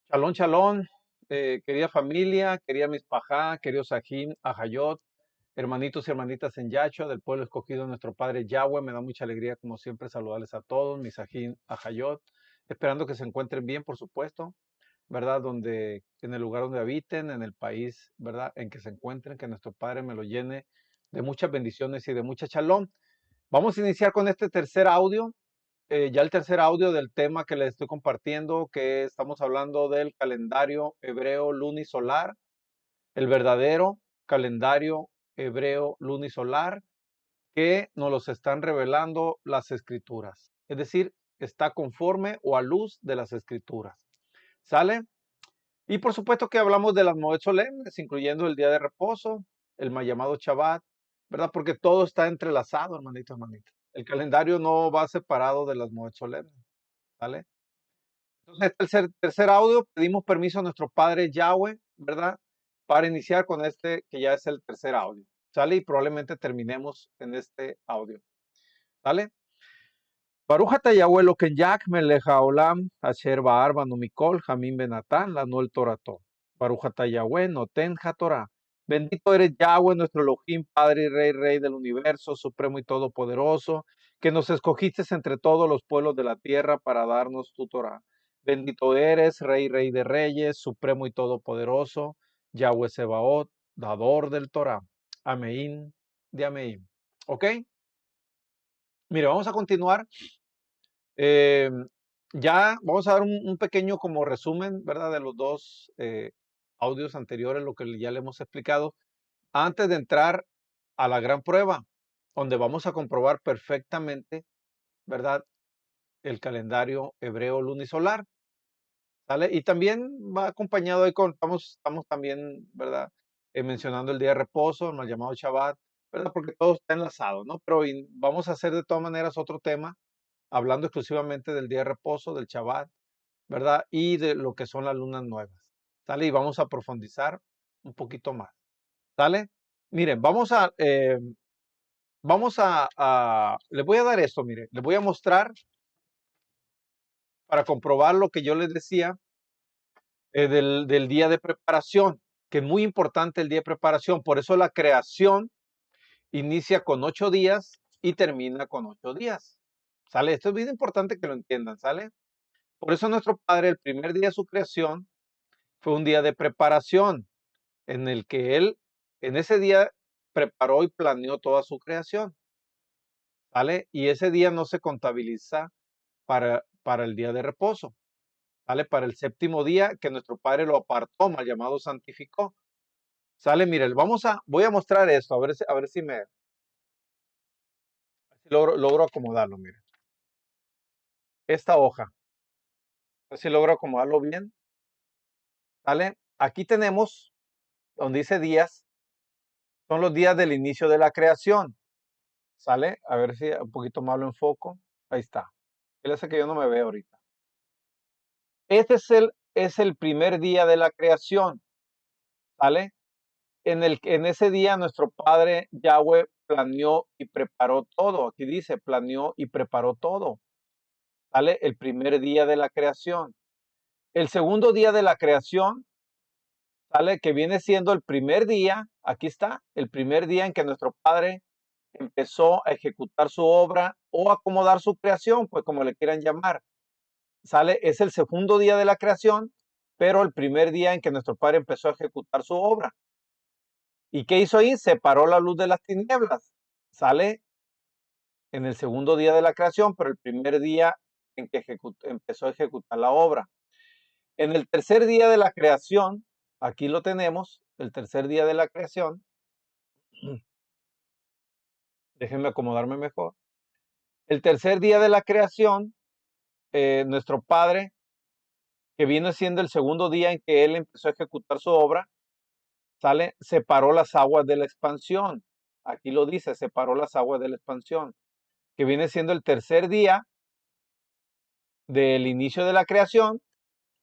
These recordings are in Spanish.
Shalom, shalom, querida familia, querida Mispajá, queridos Ajín, Ajayot, hermanitos y hermanitas en Yahshua, del pueblo escogido de nuestro Padre Yahweh. Me da mucha alegría, como siempre, saludarles a todos, mis Ajín, Ajayot, esperando que se encuentren bien, por supuesto, ¿verdad? En el lugar donde habiten, en el país, ¿verdad? En que se encuentren, que nuestro Padre me lo llene de muchas bendiciones y de mucha shalom. Vamos a iniciar con este tercer audio, ya el tercer audio del tema que les estoy compartiendo, que estamos hablando del calendario hebreo lunisolar, el verdadero calendario hebreo lunisolar que nos los están revelando las escrituras. Es decir, está conforme o a luz de las escrituras. ¿Sale? Y por supuesto que hablamos de las moed solemnes, incluyendo el día de reposo, el mal llamado Shabbat, ¿verdad? Porque todo está entrelazado, hermanito, hermanito. El calendario no va separado de las moed solemnes. ¿Sale? Entonces, tercer audio, pedimos permiso a nuestro Padre Yahweh, ¿verdad? Para iniciar con este, que ya es el tercer audio. ¿Sale? Y probablemente terminemos en este audio. ¿Sale? Baruch ata Yahweh lo que Yak melech haolam, asher ba'ar banu mikol, jamim benatán, lanu el torato. Baruch ata Yahweh noten hatorah. Bendito eres Yahweh, nuestro Elohim, Padre y Rey, Rey del universo, supremo y todopoderoso, que nos escogiste entre todos los pueblos de la tierra para darnos tu Torah. Bendito eres, Rey, Rey de reyes, supremo y todopoderoso, Yahweh Sebaot, dador del Torah. Amén de amén. ¿Ok? Mire, vamos a continuar. Eh, ya vamos a dar un pequeño como resumen, ¿verdad? De los dos audios anteriores, lo que ya le hemos explicado, antes de entrar a la gran prueba, donde vamos a comprobar perfectamente, ¿verdad? El calendario hebreo lunisolar, ¿sale? Y también va acompañado ahí estamos también, ¿verdad? Mencionando el día de reposo, el mal llamado Shabbat, ¿verdad? Porque todo está enlazado, ¿no? Pero vamos a hacer de todas maneras otro tema, hablando exclusivamente del día de reposo, del Shabbat, ¿verdad? Y de lo que son las lunas nuevas, ¿sale? Y vamos a profundizar un poquito más, ¿sale? Miren, les voy a dar esto, mire, les voy a mostrar para comprobar lo que yo les decía del día de preparación, que es muy importante el día de preparación, por eso la creación inicia con 8 días y termina con 8 días, ¿sale? Esto es bien importante que lo entiendan, ¿sale? Por eso nuestro Padre, el primer día de su creación, fue un día de preparación, en el que él, en ese día, preparó y planeó toda su creación, ¿sale? Y ese día no se contabiliza para el día de reposo, ¿sale? Para el séptimo día que nuestro Padre lo apartó, mal llamado santificó, ¿sale? Mire, voy a mostrar esto, a ver si logro acomodarlo, mire. Esta hoja, a ver si logro acomodarlo bien, ¿sale? Aquí tenemos, donde dice días, son los días del inicio de la creación, ¿sale? A ver si un poquito más lo enfoco. Ahí está. Él hace que yo no me veo ahorita. Este es el primer día de la creación, ¿sale? En ese día nuestro Padre Yahweh planeó y preparó todo. Aquí dice, planeó y preparó todo, ¿sale? El primer día de la creación. El segundo día de la creación, ¿sale? Que viene siendo el primer día, aquí está, el primer día en que nuestro Padre empezó a ejecutar su obra o acomodar su creación, pues como le quieran llamar. ¿Sale? Es el segundo día de la creación, pero el primer día en que nuestro Padre empezó a ejecutar su obra. ¿Y qué hizo ahí? Separó la luz de las tinieblas. ¿Sale? En el segundo día de la creación, pero el primer día en que empezó a ejecutar la obra. En el tercer día de la creación, aquí lo tenemos, el tercer día de la creación. Déjenme acomodarme mejor. El tercer día de la creación, nuestro Padre, que viene siendo el segundo día en que Él empezó a ejecutar su obra, ¿sale? Separó las aguas de la expansión. Aquí lo dice, separó las aguas de la expansión, que viene siendo el tercer día del inicio de la creación,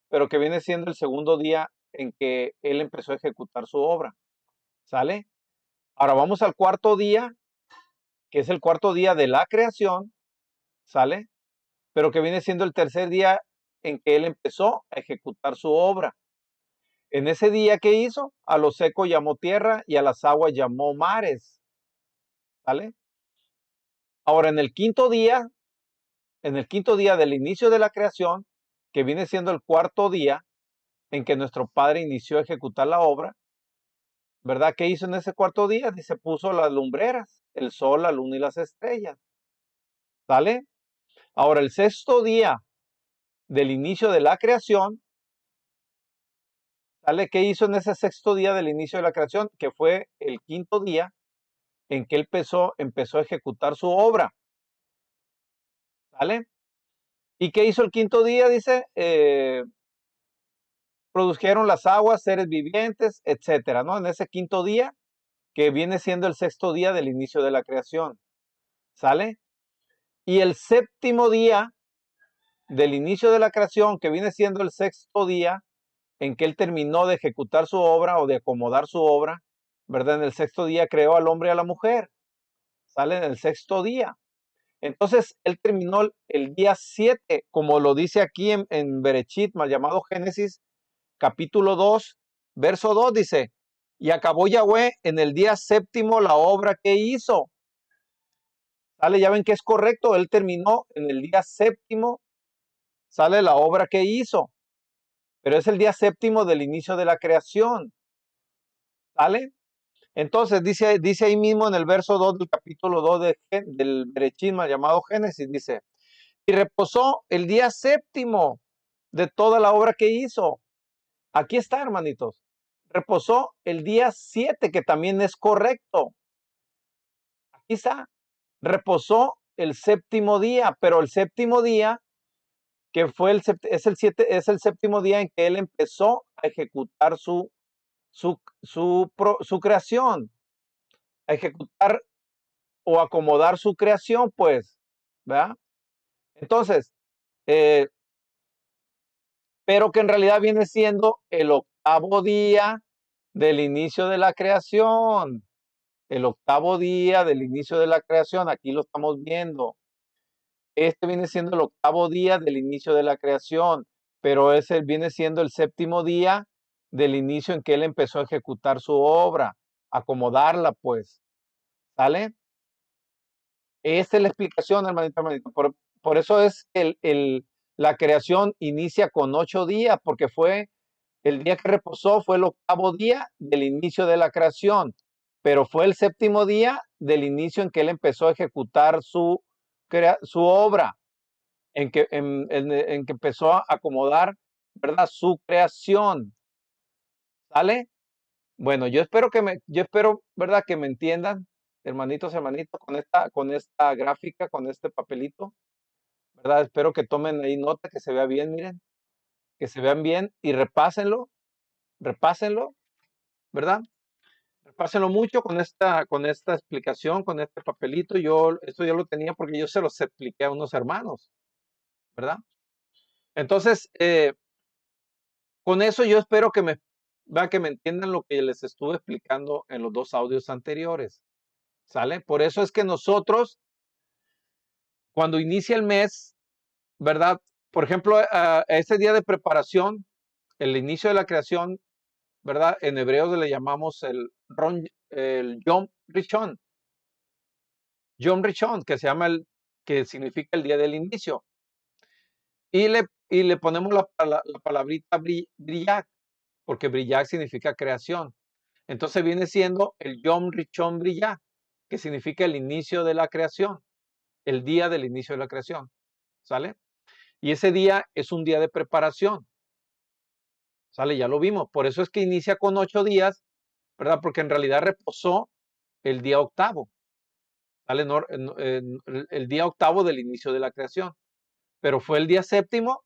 pero que viene siendo el segundo día en que Él empezó a ejecutar su obra, ¿sale? Ahora vamos al cuarto día, que es el cuarto día de la creación, ¿sale? Pero que viene siendo el tercer día en que Él empezó a ejecutar su obra. En ese día, ¿qué hizo? A lo seco llamó tierra y a las aguas llamó mares. ¿Vale? Ahora, en el quinto día del inicio de la creación, que viene siendo el cuarto día en que nuestro Padre inició a ejecutar la obra, ¿verdad? ¿Qué hizo en ese cuarto día? Dice, puso las lumbreras, el sol, la luna y las estrellas. ¿Sale? Ahora, el sexto día del inicio de la creación, ¿sale? ¿Qué hizo en ese sexto día del inicio de la creación? Que fue el quinto día en que Él empezó a ejecutar su obra. ¿Sale? ¿Y qué hizo el quinto día? Dice, produjeron las aguas, seres vivientes, etcétera, ¿no? En ese quinto día, que viene siendo el sexto día del inicio de la creación. ¿Sale? Y el séptimo día del inicio de la creación, que viene siendo el sexto día en que Él terminó de ejecutar su obra o de acomodar su obra, ¿verdad? En el sexto día creó al hombre y a la mujer. ¿Sale? En el sexto día. Entonces, Él terminó el día 7, como lo dice aquí en Berechit, mal llamado Génesis, capítulo 2, verso 2, dice, y acabó Yahweh en el día séptimo la obra que hizo. ¿Sale? Ya ven que es correcto, Él terminó en el día séptimo, sale la obra que hizo, pero es el día séptimo del inicio de la creación. ¿Sale? Entonces dice ahí mismo en el verso 2 del capítulo 2 del Berechit mal llamado Génesis, dice, y reposó el día séptimo de toda la obra que hizo. Aquí está, hermanitos. Reposó el día 7, que también es correcto. Aquí está. Reposó el séptimo día, pero el séptimo día, que fue es el séptimo día en que Él empezó a ejecutar su creación, a ejecutar o acomodar su creación, pues, ¿verdad? Entonces, eh, pero que en realidad viene siendo el octavo día del inicio de la creación. El octavo día del inicio de la creación, aquí lo estamos viendo. Este viene siendo el octavo día del inicio de la creación, pero ese viene siendo el séptimo día del inicio en que Él empezó a ejecutar su obra, acomodarla, pues. ¿Sale? Esta es la explicación, hermanito, hermanito. Por eso es que la creación inicia con 8 días, porque fue el día que reposó, fue el octavo día del inicio de la creación, pero fue el séptimo día del inicio en que Él empezó a ejecutar su obra, en que empezó a acomodar, ¿verdad? Su creación. ¿Sale? Bueno, yo espero, ¿verdad? Que me entiendan, hermanitos, hermanitos, con esta gráfica, con este papelito, ¿verdad? Espero que tomen ahí nota, que se vea bien, miren, que se vean bien y repásenlo, ¿verdad? Repásenlo mucho con esta explicación, con este papelito. Esto ya lo tenía porque yo se los expliqué a unos hermanos, ¿verdad? Entonces, con eso yo espero que me entiendan lo que les estuve explicando en los dos audios anteriores. ¿Sale? Por eso es que nosotros, cuando inicia el mes, ¿verdad? Por ejemplo, a ese día de preparación, el inicio de la creación, ¿verdad? En hebreo le llamamos el Yom Rishon. Yom Rishon, que significa el día del inicio. Y le ponemos la palabrita brillar, porque brillar significa creación. Entonces viene siendo el Yom Rishon Brillar, que significa el inicio de la creación, el día del inicio de la creación. ¿Sale? Y ese día es un día de preparación. ¿Sale? Ya lo vimos. Por eso es que inicia con 8 días, ¿verdad? Porque en realidad reposó el día octavo. ¿Sale? El día octavo del inicio de la creación. Pero fue el día séptimo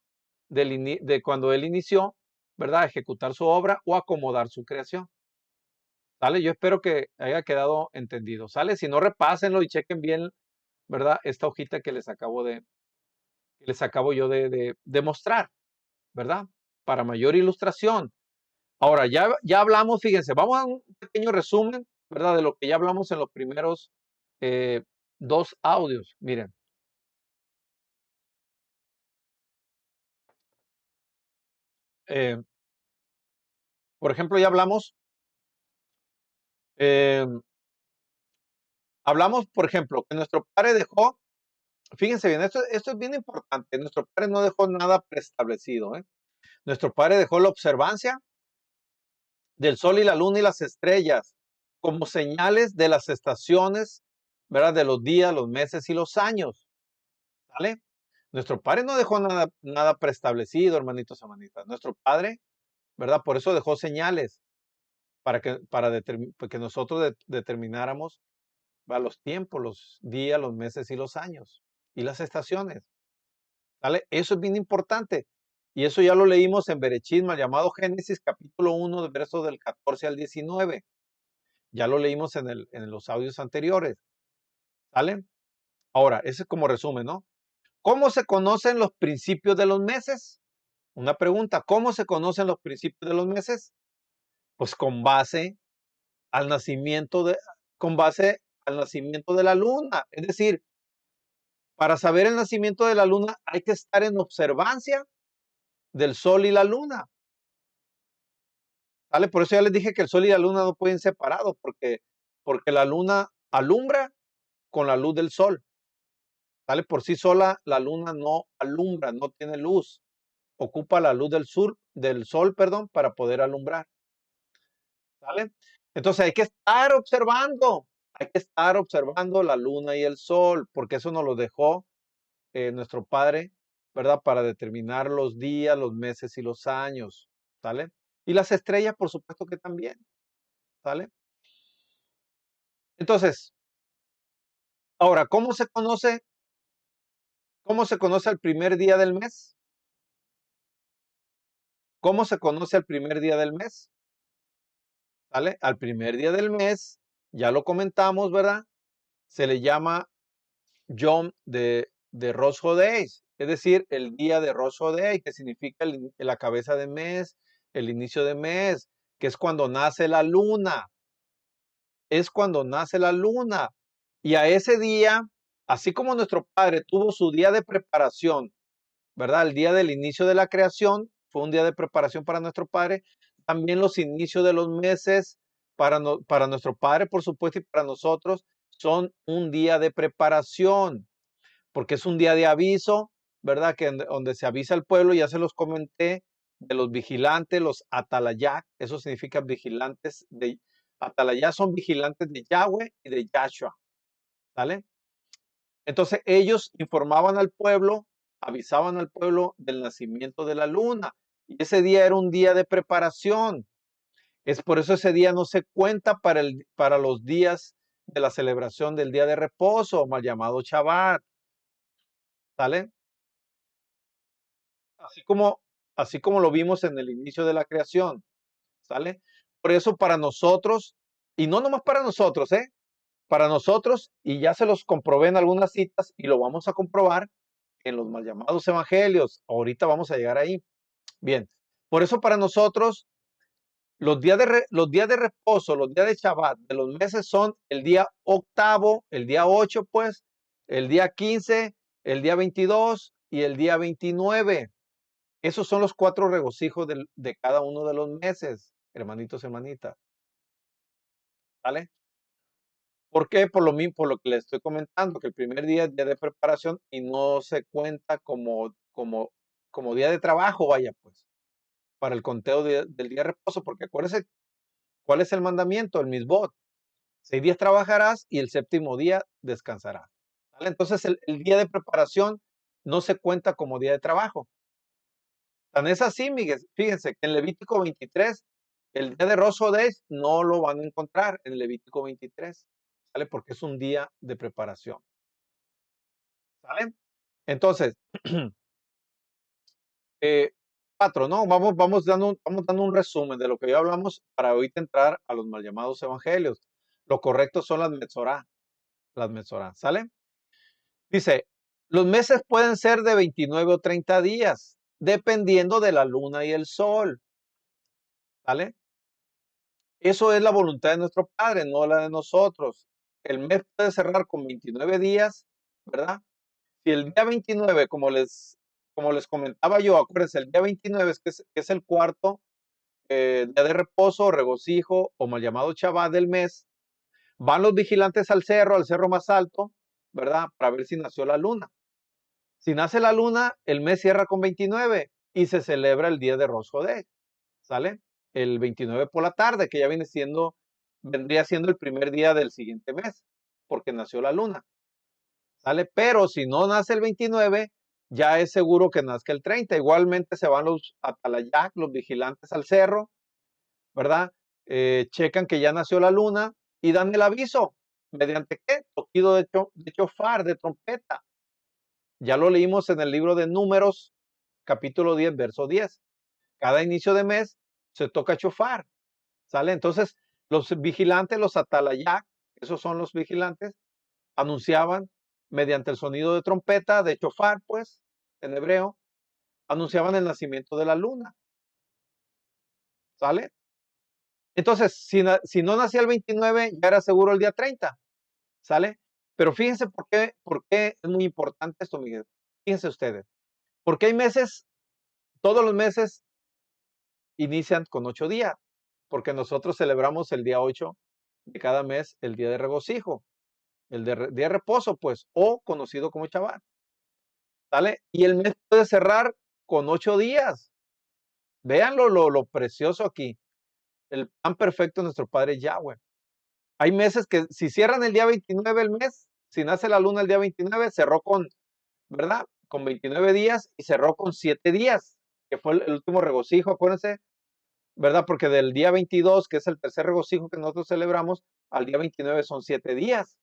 de cuando Él inició, ¿verdad? A ejecutar su obra o acomodar su creación. ¿Sale? Yo espero que haya quedado entendido. ¿Sale? Si no, repásenlo y chequen bien, ¿verdad? Esta hojita que les acabo yo de mostrar, ¿verdad? Para mayor ilustración. Ahora, ya hablamos, fíjense, vamos a un pequeño resumen, ¿verdad? De lo que ya hablamos en los primeros eh, dos audios. Miren, Eh, por ejemplo, ya eh, hablamos, por ejemplo, que nuestro padre dejó, fíjense bien, esto es bien importante, nuestro padre no dejó nada preestablecido, ¿eh? Nuestro padre dejó la observancia del sol y la luna y las estrellas como señales de las estaciones, ¿verdad? De los días, los meses y los años, ¿sale? Nuestro padre no dejó nada preestablecido, hermanitos, hermanitas. Nuestro padre, ¿verdad? Por eso dejó señales para que nosotros determináramos, ¿verdad? Los tiempos, los días, los meses y los años y las estaciones, ¿sale? Eso es bien importante. Y eso ya lo leímos en Berechit, mal llamado Génesis, capítulo 1, del verso del 14 al 19. Ya lo leímos en los audios anteriores, ¿sale? Ahora, ese es como resumen, ¿no? ¿Cómo se conocen los principios de los meses? Una pregunta, ¿cómo se conocen los principios de los meses? Pues al nacimiento de, con base al nacimiento de la luna. Es decir, para saber el nacimiento de la luna hay que estar en observancia del sol y la luna, ¿sale? Por eso ya les dije que el sol y la luna no pueden separados, porque la luna alumbra con la luz del sol, ¿sale? Por sí sola la luna no alumbra, no tiene luz, ocupa la luz del sol, perdón, para poder alumbrar, ¿sale? Entonces hay que estar observando la luna y el sol, porque eso nos lo dejó nuestro Padre, ¿verdad? Para determinar los días, los meses y los años, ¿sale? Y las estrellas, por supuesto que también, ¿sale? Entonces, ahora, cómo se conoce el primer día del mes? ¿Cómo se conoce el primer día del mes? ¿Sale? Al primer día del mes, ya lo comentamos, ¿verdad? Se le llama Yom de Rosh Hodesh, es decir, el día de Rosh Hodesh, que significa la cabeza de mes, el inicio de mes, que es cuando nace la luna, es cuando nace la luna. Y a ese día, así como nuestro Padre tuvo su día de preparación, ¿verdad? El día del inicio de la creación fue un día de preparación para nuestro Padre, también los inicios de los meses para nuestro Padre, por supuesto, y para nosotros son un día de preparación, porque es un día de aviso, ¿verdad? Donde se avisa al pueblo, ya se los comenté, de los vigilantes, los atalayá, eso significa vigilantes de atalayá, son vigilantes de Yahweh y de Yahshua, ¿sale? Entonces ellos informaban al pueblo, avisaban al pueblo del nacimiento de la luna, y ese día era un día de preparación. Es por eso ese día no se cuenta para los días de la celebración del día de reposo, mal llamado Shabbat, ¿sale? Así como, así como lo vimos en el inicio de la creación, ¿sale? Por eso para nosotros, y no nomás para nosotros, ¿eh? Para nosotros, y ya se los comprobé en algunas citas y lo vamos a comprobar en los mal llamados evangelios. Ahorita vamos a llegar ahí. Bien, por eso para nosotros los días de reposo, los días de Shabbat de los meses son el día octavo, el día 8 pues, el día 15, el día 22 y el día 29. Esos son los 4 regocijos de cada uno de los meses, hermanitos, hermanitas, ¿vale? ¿Por qué? Por lo que le estoy comentando, que el primer día es día de preparación y no se cuenta como día de trabajo, vaya, pues, para el conteo del día de reposo, porque acuérdese, ¿cuál es el mandamiento? El misbot. 6 días trabajarás y el séptimo día descansarás, ¿vale? Entonces, el día de preparación no se cuenta como día de trabajo. Tan es así, Miguel, fíjense que en Levítico 23, el día de Rosh Hodesh no lo van a encontrar en Levítico 23, ¿sale? Porque es un día de preparación, ¿sale? Entonces, eh, 4, ¿no? Vamos dando un resumen de lo que ya hablamos para ahorita entrar a los mal llamados evangelios. Lo correcto son las Mesorá, ¿sale? Dice, los meses pueden ser de 29 o 30 días, dependiendo de la luna y el sol, ¿sale? Eso es la voluntad de nuestro Padre, no la de nosotros. El mes puede cerrar con 29 días, ¿verdad? Si el día 29, como les como les comentaba yo, acuérdense, el día 29 es el cuarto día de reposo, regocijo o mal llamado Shabbat del mes. Van los vigilantes al cerro más alto, ¿verdad? Para ver si nació la luna. Si nace la luna, el mes cierra con 29 y se celebra el día de Rosh Hodeh, ¿sale? El 29 por la tarde, que ya vendría siendo el primer día del siguiente mes, porque nació la luna, ¿sale? Pero si no nace el 29, ya es seguro que nazca el 30. Igualmente se van los atalayak, los vigilantes al cerro, ¿verdad? Checan que ya nació la luna y dan el aviso. ¿Mediante qué? Toquido de chofar, de trompeta. Ya lo leímos en el libro de Números, capítulo 10, verso 10. Cada inicio de mes se toca chofar, ¿sale? Entonces, los vigilantes, los atalayak, esos son los vigilantes, anunciaban mediante el sonido de trompeta, de chofar, pues, en hebreo, anunciaban el nacimiento de la luna, ¿sale? Entonces, si no nacía el 29, ya era seguro el día 30, ¿sale? Pero fíjense por qué es muy importante esto, Miguel. Fíjense ustedes, porque hay meses, todos los meses inician con 8 días, porque nosotros celebramos el día 8 de cada mes, el día de regocijo, día de reposo, pues, o conocido como Shabbat, ¿sale? Y el mes puede cerrar con 8 días. Vean lo precioso aquí, el plan perfecto de nuestro Padre Yahweh. Hay meses que si cierran el día 29 el mes, si nace la luna el día 29, cerró con, ¿verdad? Con 29 días y cerró con 7 días, que fue el último regocijo, acuérdense, ¿verdad? Porque del día 22, que es el tercer regocijo que nosotros celebramos, al día 29 son 7 días.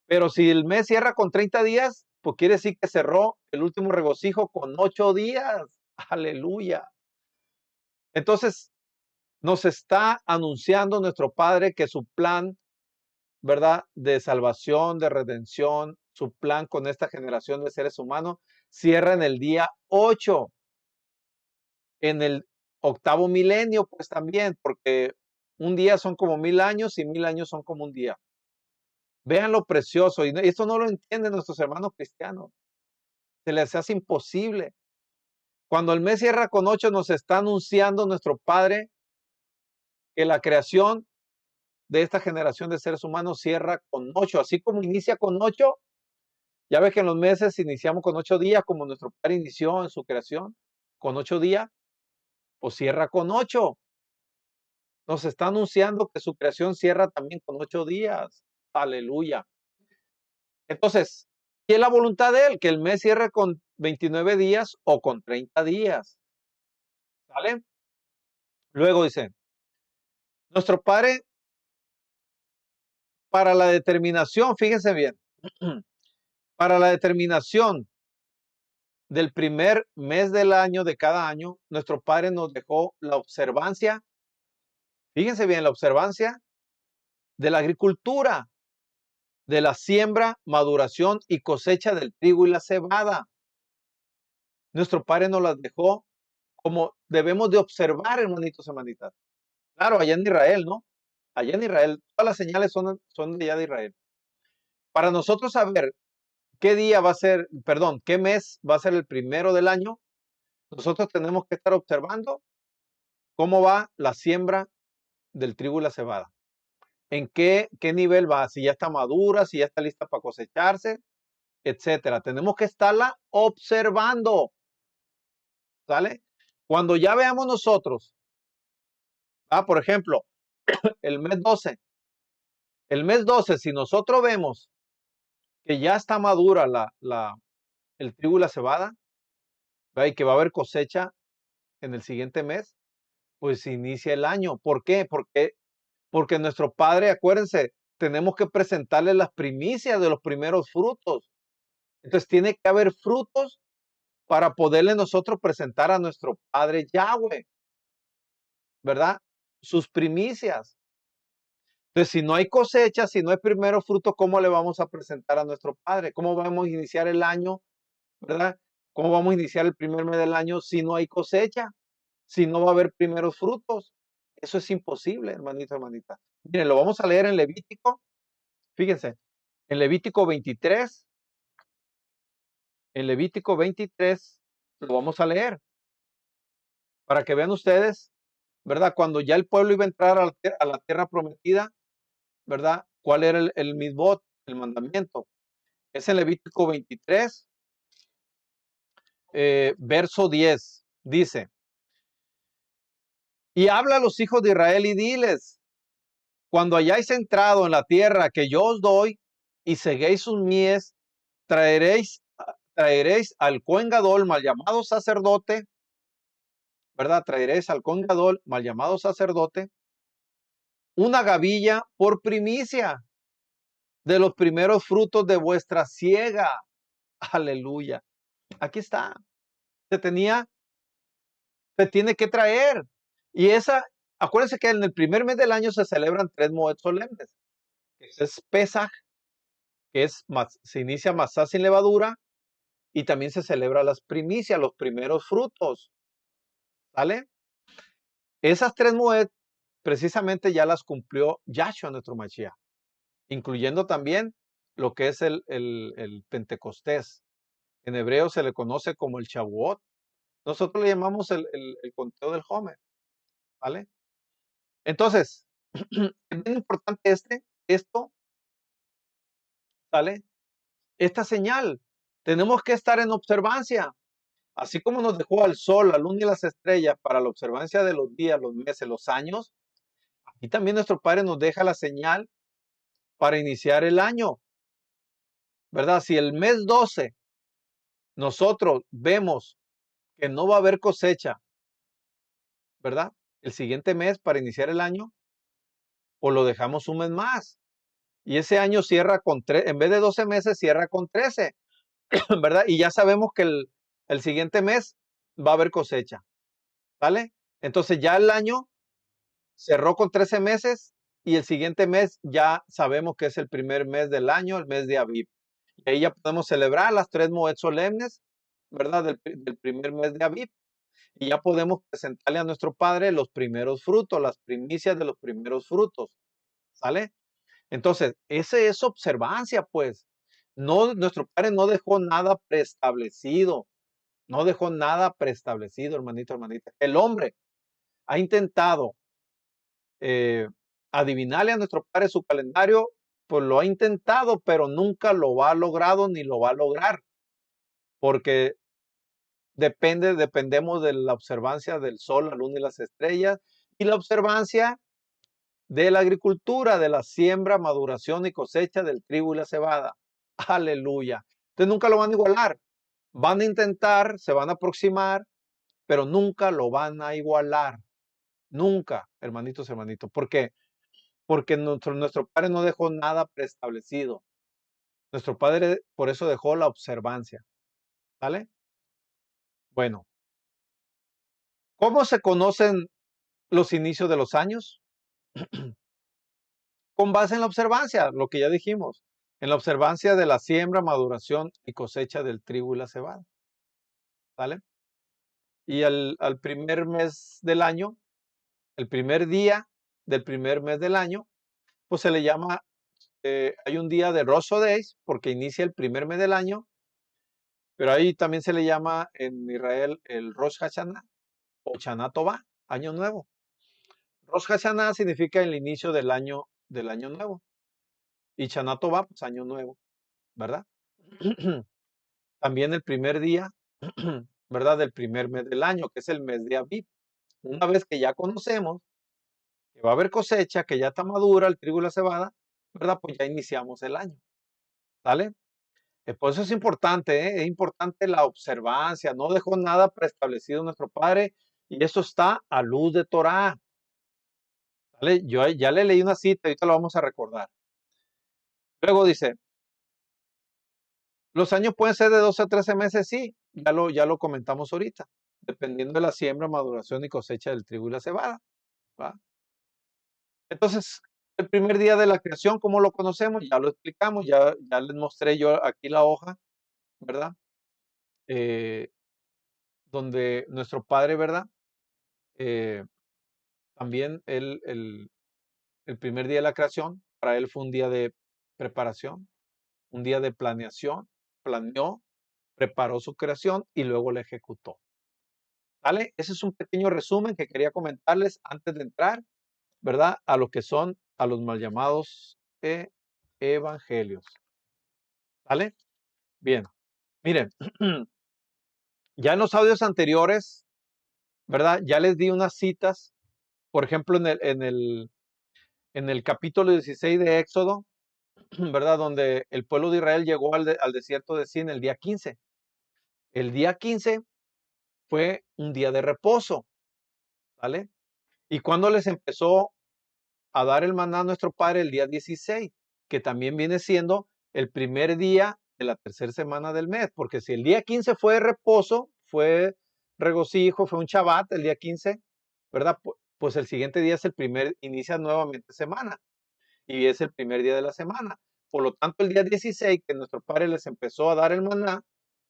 Pero si el mes cierra con 30 días, pues quiere decir que cerró el último regocijo con 8 días. Aleluya. Entonces, nos está anunciando nuestro Padre que su plan, ¿verdad? De salvación, de redención, su plan con esta generación de seres humanos, cierra en el día 8, en el octavo milenio, pues también, porque un día son como 1000 años y 1000 años son como un día. Vean lo precioso, y esto no lo entienden nuestros hermanos cristianos. Se les hace imposible. Cuando el mes cierra con 8, nos está anunciando nuestro Padre que la creación de esta generación de seres humanos cierra con 8, así como inicia con 8. Ya ves que en los meses iniciamos con 8 días, como nuestro Padre inició en su creación, con 8 días, pues cierra con 8. Nos está anunciando que su creación cierra también con 8 días. Aleluya. Entonces, ¿qué es la voluntad de Él? Que el mes cierre con 29 días o con 30 días. ¿Sale? Luego dice, nuestro Padre, para la determinación, fíjense bien, para la determinación del primer mes del año, de cada año, nuestro Padre nos dejó la observancia, fíjense bien, la observancia de la agricultura, de la siembra, maduración y cosecha del trigo y la cebada. Nuestro Padre nos las dejó como debemos de observar, hermanitos, hermanitas. Claro, allá en Israel, ¿no? Allá en Israel, todas las señales son de allá de Israel. Para nosotros saber qué día va a ser, perdón, qué mes va a ser el primero del año, nosotros tenemos que estar observando cómo va la siembra del trigo y la cebada. En qué nivel va, si ya está madura, si ya está lista para cosecharse, etcétera. Tenemos que estarla observando, ¿sale? Cuando ya veamos nosotros, por ejemplo, el mes 12, si nosotros vemos que ya está madura el trigo y la cebada, ¿verdad? Y que va a haber cosecha en el siguiente mes, pues inicia el año. ¿Por qué? Porque nuestro Padre, acuérdense, tenemos que presentarle las primicias de los primeros frutos. Entonces tiene que haber frutos para poderle nosotros presentar a nuestro Padre Yahweh, ¿verdad? Sus primicias. Entonces, si no hay cosecha, si no hay primeros frutos, ¿cómo le vamos a presentar a nuestro Padre? ¿Cómo vamos a iniciar el año, verdad? ¿Cómo vamos a iniciar el primer mes del año si no hay cosecha? Si no va a haber primeros frutos. Eso es imposible, hermanito, hermanita. Miren, lo vamos a leer en Levítico. Fíjense, en Levítico 23, Lo vamos a leer para que vean ustedes, ¿verdad? Cuando ya el pueblo iba a entrar a la tierra prometida, ¿verdad? ¿Cuál era el mitzvot, el mandamiento? Es en Levítico 23, verso 10. Dice, y habla a los hijos de Israel y diles, cuando hayáis entrado en la tierra que yo os doy y seguéis sus mies, traeréis al Cohen Gadol, mal llamado sacerdote, ¿verdad? Traeréis al Cohen Gadol, mal llamado sacerdote, una gavilla por primicia de los primeros frutos de vuestra siega. Aleluya. Aquí está. Se tenía, se tiene que traer. Y esa, acuérdense que en el primer mes del año se celebran tres moed solemnes. Ese es Pesaj, que es más, se inicia Masá sin levadura, y también se celebra las primicias, los primeros frutos. ¿Sale? Esas tres moed precisamente ya las cumplió Yahshua nuestro Mashiach, incluyendo también lo que es el Pentecostés. En hebreo se le conoce como el Shavuot. Nosotros le llamamos el conteo del Homer, ¿vale? Entonces, es bien importante esto, ¿sale? Esta señal. Tenemos que estar en observancia. Así como nos dejó al sol, la luna y las estrellas para la observancia de los días, los meses, los años, y también nuestro Padre nos deja la señal para iniciar el año, ¿verdad? Si el mes 12 nosotros vemos que no va a haber cosecha, ¿verdad? El siguiente mes para iniciar el año, o lo dejamos un mes más. Y ese año cierra con en vez de 12 meses, cierra con 13, ¿verdad? Y ya sabemos que el siguiente mes va a haber cosecha, ¿vale? Entonces ya el año cerró con 13 meses y el siguiente mes ya sabemos que es el primer mes del año, el mes de Aviv. Y ahí ya podemos celebrar las tres moed solemnes, ¿verdad? Del primer mes de Aviv. Y ya podemos presentarle a nuestro Padre los primeros frutos, las primicias de los primeros frutos, ¿sale? Entonces, ese es observancia, pues. No, nuestro Padre no dejó nada preestablecido, no dejó nada preestablecido, hermanito, hermanita. El hombre ha intentado eh, adivinarle a nuestro Padre su calendario, pues lo ha intentado, pero nunca lo ha logrado ni lo va a lograr, porque dependemos de la observancia del sol, la luna y las estrellas, y la observancia de la agricultura, de la siembra, maduración y cosecha del trigo y la cebada. Aleluya. Entonces nunca lo van a igualar. Van a intentar, se van a aproximar, pero nunca lo van a igualar. Nunca, hermanitos, hermanitos. ¿Por qué? Porque nuestro Padre no dejó nada preestablecido. Nuestro Padre por eso dejó la observancia. ¿Vale? Bueno, ¿cómo se conocen los inicios de los años? Con base en la observancia, lo que ya dijimos, en la observancia de la siembra, maduración y cosecha del trigo y la cebada. ¿Vale? Y al primer mes del año, el primer día del primer mes del año, pues se le llama, hay un día de Rosh Hodeis, porque inicia el primer mes del año, pero ahí también se le llama en Israel el Rosh Hashanah o Shana Tová, año nuevo. Rosh Hashanah significa el inicio del año nuevo. Y Shana Tová, pues año nuevo, ¿verdad? También el primer día, ¿verdad? Del primer mes del año, que es el mes de Aviv. Una vez que ya conocemos que va a haber cosecha, que ya está madura el trigo y la cebada, ¿verdad? Pues ya iniciamos el año, ¿sale? Por eso es importante, ¿eh? Es importante la observancia, no dejó nada preestablecido nuestro Padre y eso está a luz de Torah, ¿sale? Yo ya le leí una cita, ahorita lo vamos a recordar. Luego dice, los años pueden ser de 12 a 13 meses, sí, ya lo comentamos ahorita, dependiendo de la siembra, maduración y cosecha del trigo y la cebada, ¿va? Entonces, el primer día de la creación, ¿cómo lo conocemos? Ya lo explicamos, ya les mostré yo aquí la hoja, ¿verdad? Eh, donde nuestro Padre, ¿verdad? Eh, también el primer día de la creación, para él fue un día de preparación, un día de planeación, planeó, preparó su creación y luego la ejecutó. ¿Vale? Ese es un pequeño resumen que quería comentarles antes de entrar, ¿verdad? A lo que son a los mal llamados evangelios. ¿Vale? Bien. Miren, ya en los audios anteriores, ¿verdad? Ya les di unas citas, por ejemplo, en el capítulo 16 de Éxodo, ¿verdad? Donde el pueblo de Israel llegó al desierto de Sin el día 15. El día 15 fue un día de reposo, ¿vale? Y cuando les empezó a dar el maná a nuestro Padre el día 16, que también viene siendo el primer día de la tercera semana del mes, porque si el día 15 fue reposo, fue regocijo, fue un Shabbat el día 15, ¿verdad? Pues el siguiente día es el primer, inicia nuevamente semana y es el primer día de la semana. Por lo tanto, el día 16 que nuestro Padre les empezó a dar el maná,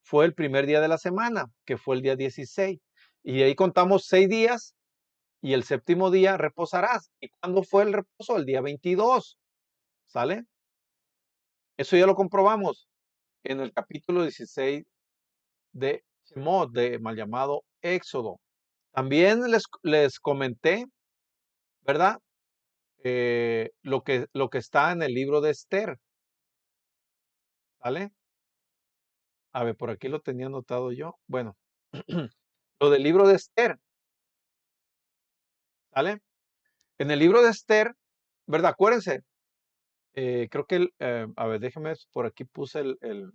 fue el primer día de la semana, que fue el día 16. Y ahí contamos 6 días y el séptimo día reposarás. ¿Y cuándo fue el reposo? El día 22, ¿sale? Eso ya lo comprobamos en el capítulo 16 de Shemot, de mal llamado Éxodo. También les comenté, ¿verdad? Lo que está en el libro de Esther, ¿sale? A ver, por aquí lo tenía anotado yo. Bueno, lo del libro de Esther, ¿sale? En el libro de Esther, ¿verdad? Acuérdense, creo que, a ver, déjenme, por aquí puse en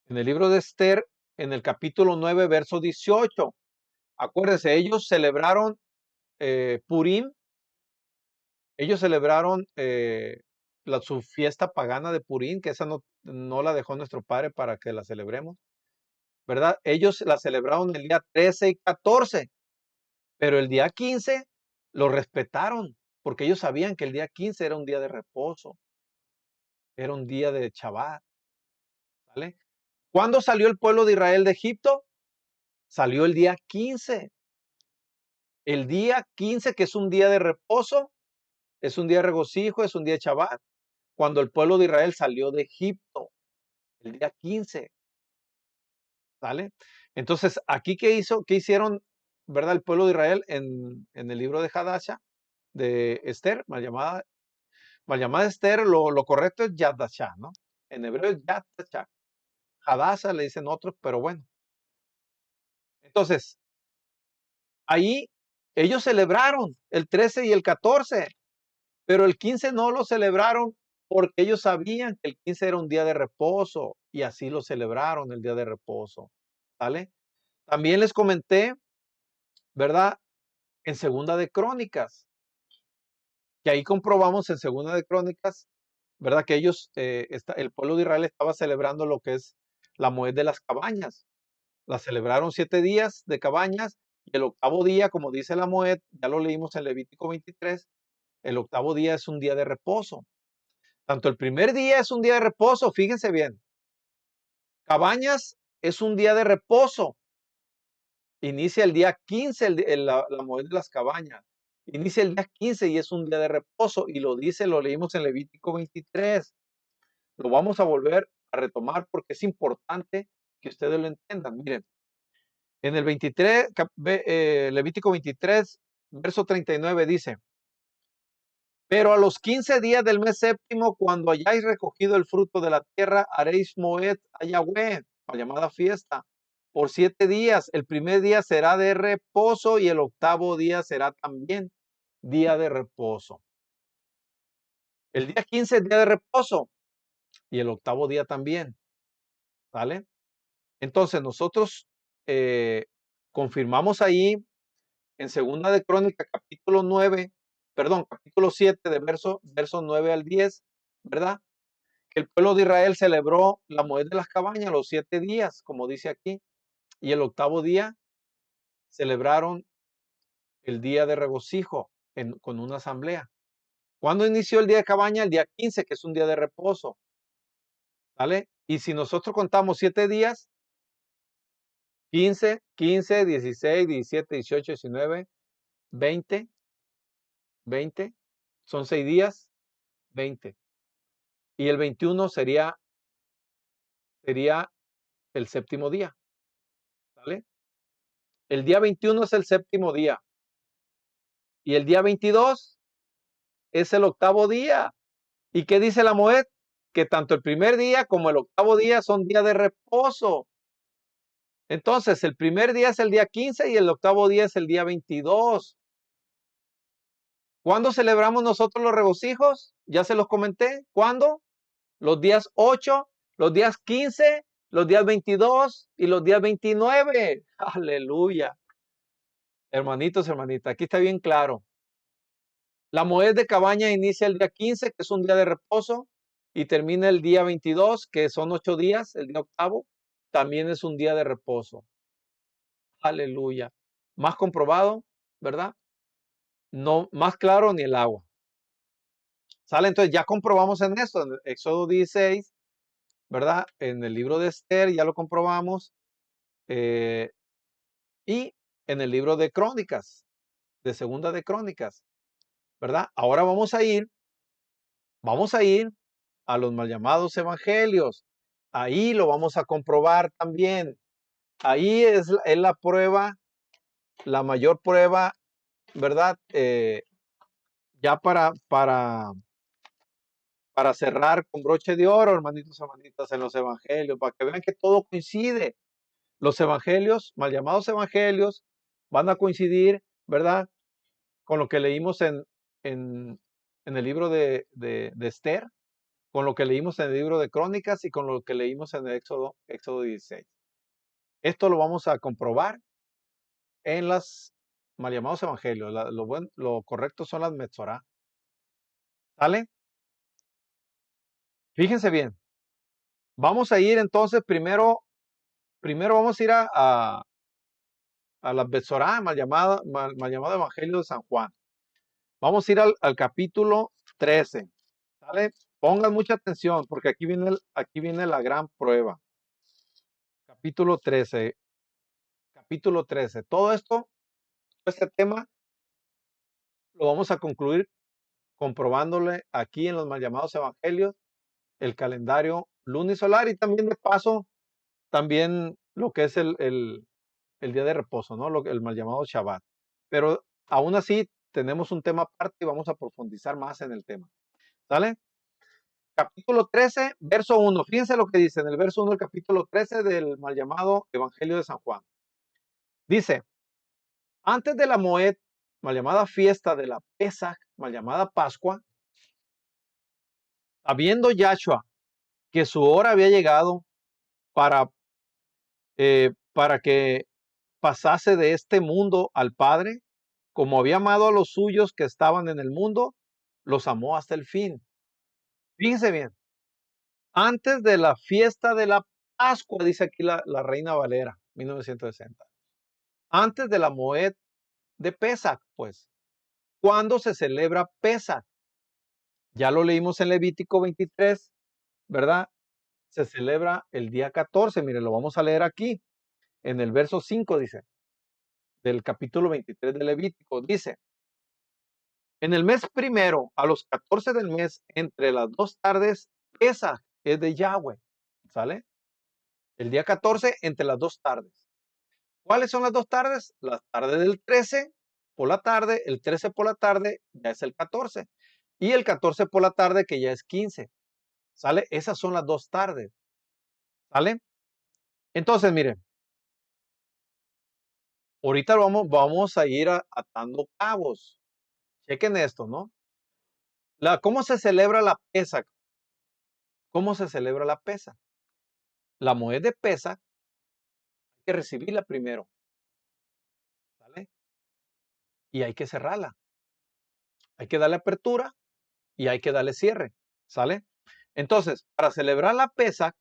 el libro de Esther, en el capítulo 9, verso 18. Acuérdense, ellos celebraron Purim, ellos celebraron su fiesta pagana de Purim, que esa no la dejó nuestro Padre para que la celebremos, ¿verdad? Ellos la celebraron el día 13 y 14. Pero el día 15 lo respetaron, porque ellos sabían que el día 15 era un día de reposo, era un día de Shabbat, ¿vale? ¿Cuándo salió el pueblo de Israel de Egipto? Salió el día 15. El día 15, que es un día de reposo, es un día de regocijo, es un día de Shabbat, cuando el pueblo de Israel salió de Egipto, el día 15, ¿vale? Entonces, aquí, ¿qué hicieron, verdad, el pueblo de Israel en el libro de Hadasha, de Esther, mal llamada Esther, lo correcto es Yad Dasha, ¿no? En hebreo es Yad Dasha. Hadassah le dicen otros, pero bueno. Entonces, ahí ellos celebraron el 13 y el 14, pero el 15 no lo celebraron porque ellos sabían que el 15 era un día de reposo y así lo celebraron el día de reposo, ¿vale? También les comenté, ¿verdad? En Segunda de Crónicas, que ahí comprobamos en Segunda de Crónicas, ¿verdad? Que ellos, el pueblo de Israel estaba celebrando lo que es la Moed de las cabañas. La celebraron 7 días de cabañas y el octavo día, como dice la Moed, ya lo leímos en Levítico 23, el octavo día es un día de reposo. Tanto el primer día es un día de reposo, fíjense bien. Cabañas es un día de reposo. Inicia el día 15, la Moed de las cabañas. Inicia el día 15 y es un día de reposo. Y lo dice, lo leímos en Levítico 23. Lo vamos a volver a retomar porque es importante que ustedes lo entiendan. Miren, en el 23, Levítico 23, verso 39 dice, pero a los 15 días del mes séptimo, cuando hayáis recogido el fruto de la tierra, haréis Moed a Yahweh, la llamada fiesta, por 7 días. El primer día será de reposo y el octavo día será también día de reposo. El día 15 es día de reposo y el octavo día también, ¿vale? Entonces nosotros confirmamos ahí en Segunda de Crónica, capítulo 9, perdón, capítulo 7, de verso 9 al 10, ¿verdad? Que el pueblo de Israel celebró la Moed de las cabañas los 7 días, como dice aquí, y el octavo día celebraron el día de regocijo con una asamblea. ¿Cuándo inició el día de cabaña? El día 15, que es un día de reposo, ¿vale? Y si nosotros contamos 7 días, 15, 15, 16, 17, 18, 19, 20, 20, son 6 días, 20. Y el 21 sería sería el séptimo día, ¿sale? El día 21 es el séptimo día y el día 22 es el octavo día. ¿Y qué dice la Moed? Que tanto el primer día como el octavo día son días de reposo. Entonces, el primer día es el día 15 y el octavo día es el día 22. ¿Cuándo celebramos nosotros los regocijos? Ya se los comenté. ¿Cuándo? Los días 8, los días 15, los días 22 y los días 29. Aleluya. Hermanitos, hermanitas, aquí está bien claro. La Moed de Cabaña inicia el día 15, que es un día de reposo, y termina el día 22, que son 8 días, el día octavo, también es un día de reposo. Aleluya. Más comprobado, ¿verdad? No, más claro ni el agua. ¿Sale? Entonces ya comprobamos en esto, en Éxodo 16, ¿verdad? En el libro de Esther ya lo comprobamos. Y en el libro de Crónicas, de Segunda de Crónicas, ¿verdad? Ahora vamos a ir a los mal llamados evangelios. Ahí lo vamos a comprobar también. Ahí es la prueba, la mayor prueba, ¿verdad? Ya para cerrar con broche de oro, hermanitos, hermanitas, en los evangelios, para que vean que todo coincide. Los evangelios, mal llamados evangelios, van a coincidir, ¿verdad? Con lo que leímos en, en el libro de Esther, con lo que leímos en el libro de Crónicas y con lo que leímos en el Éxodo 16. Esto lo vamos a comprobar en las mal llamados evangelios. Lo correcto son las Metzorá. ¿Sale? Fíjense bien. Vamos a ir entonces primero vamos a ir a las Metzorá, mal llamado Evangelio de San Juan. Vamos a ir al capítulo 13. ¿Sale? Pongan mucha atención porque aquí viene la gran prueba. Capítulo 13. Capítulo 13. Todo este tema lo vamos a concluir comprobándole aquí en los mal llamados evangelios el calendario lunisolar y también de paso, también lo que es el día de reposo, ¿no? El mal llamado Shabbat. Pero aún así tenemos un tema aparte y vamos a profundizar más en el tema. ¿Sale? Capítulo 13, verso 1. Fíjense lo que dice en el verso 1 del capítulo 13 del mal llamado Evangelio de San Juan. Dice, antes de la Moed, mal llamada fiesta de la Pesach, mal llamada Pascua, habiendo Yahshua que su hora había llegado para, para que pasase de este mundo al Padre, como había amado a los suyos que estaban en el mundo, los amó hasta el fin. Fíjense bien, antes de la fiesta de la Pascua, dice aquí la Reina Valera, 1960. Antes de la Moed de Pesach, pues. ¿Cuándo se celebra Pesach? Ya lo leímos en Levítico 23, ¿verdad? Se celebra el día 14. Mire, lo vamos a leer aquí. En el verso 5 dice, del capítulo 23 de Levítico, dice, en el mes primero, a los 14 del mes, entre las 2 tardes, Pesach es de Yahweh. ¿Sale? El día 14, entre las 2 tardes. ¿Cuáles son las 2 tardes? Las tardes del 13 por la tarde, el 13 por la tarde ya es el 14. Y el 14 por la tarde que ya es 15. ¿Sale? Esas son las 2 tardes. ¿Sale? Entonces, miren, ahorita vamos a ir atando cabos. Chequen esto, ¿no? ¿Cómo se celebra la pesa? ¿Cómo se celebra la pesa? La Moed de pesa hay que recibirla primero, ¿sale? Y hay que cerrarla. Hay que darle apertura y hay que darle cierre, ¿sale? Entonces, para celebrar la pesa,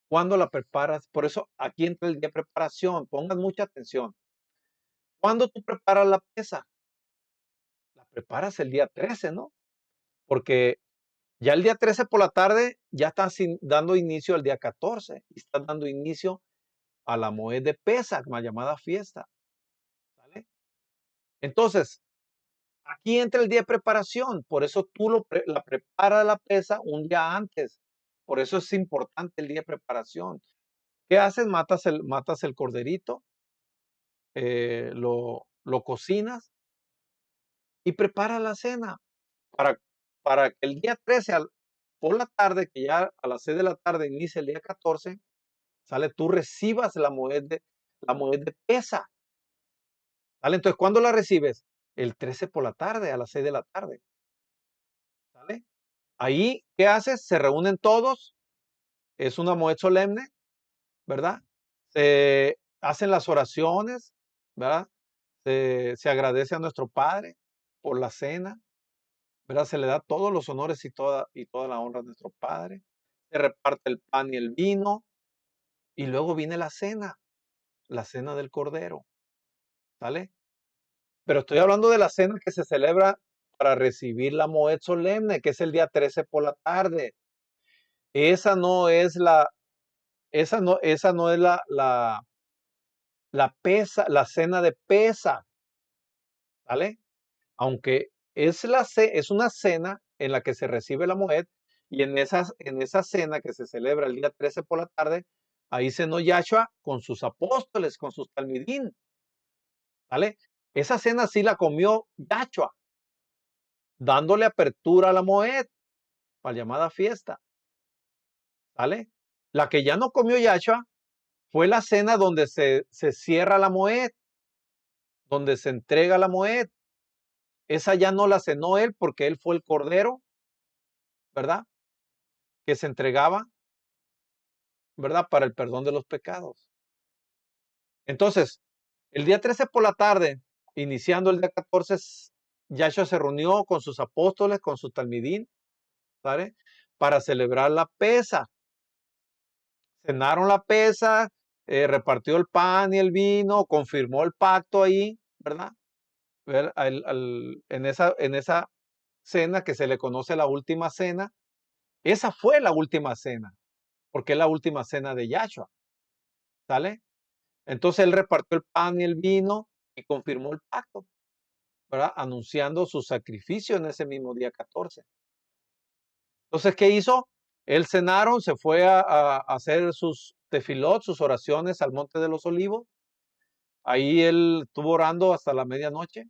¿cuándo la preparas? Por eso aquí entra el día de preparación. Pongan mucha atención. ¿Cuándo tú preparas la pesa? La preparas el día 13, ¿no? Porque ya el día 13 por la tarde ya estás dando inicio al día 14 y estás dando inicio a la Moed de Pesach, mal llamada fiesta. ¿Sale? Entonces, aquí entra el día de preparación. Por eso tú la preparas la pesa un día antes. Por eso es importante el día de preparación. ¿Qué haces? Matas el corderito, lo cocinas y preparas la cena para, para que el día 13 por la tarde, que ya a las 6 de la tarde inicia el día 14, ¿sale? Tú recibas la moed de pesa, ¿sale? Entonces, ¿cuándo la recibes? El 13 por la tarde, a las 6 de la tarde, ¿sale? Ahí, ¿qué haces? Se reúnen todos, es una moed solemne, ¿verdad? Se hacen las oraciones, ¿verdad? Se agradece a nuestro Padre por la cena, ¿verdad? Se le da todos los honores y toda la honra a nuestro Padre. Se reparte el pan y el vino, y luego viene la cena del Cordero, ¿sale? Pero estoy hablando de la cena que se celebra para recibir la moed solemne, que es el día 13 por la tarde. Esa no es la cena de pesa, ¿vale? Aunque es una cena en la que se recibe la moed, y en esa cena que se celebra el día 13 por la tarde, ahí cenó Yahshua con sus apóstoles, con sus talmidín, ¿vale? Esa cena sí la comió Yahshua, dándole apertura a la moed, para llamada fiesta, ¿vale? La que ya no comió Yahshua fue la cena donde se cierra la moed, donde se entrega la moed. Esa ya no la cenó él porque él fue el cordero, ¿verdad? Que se entregaba, ¿verdad? Para el perdón de los pecados. Entonces, el día 13 por la tarde, iniciando el día 14, Yahshua se reunió con sus apóstoles, con su talmidín, ¿vale? Para celebrar la pesa. Cenaron la pesa, repartió el pan y el vino, confirmó el pacto ahí, ¿verdad? En esa cena que se le conoce la última cena, esa fue la última cena, porque es la última cena de Yahshua, ¿sale? Entonces él repartió el pan y el vino y confirmó el pacto, ¿verdad? Anunciando su sacrificio en ese mismo día 14. Entonces, ¿qué hizo? Él cenaron, se fue a hacer sus tefilot, sus oraciones al Monte de los Olivos. Ahí él estuvo orando hasta la medianoche.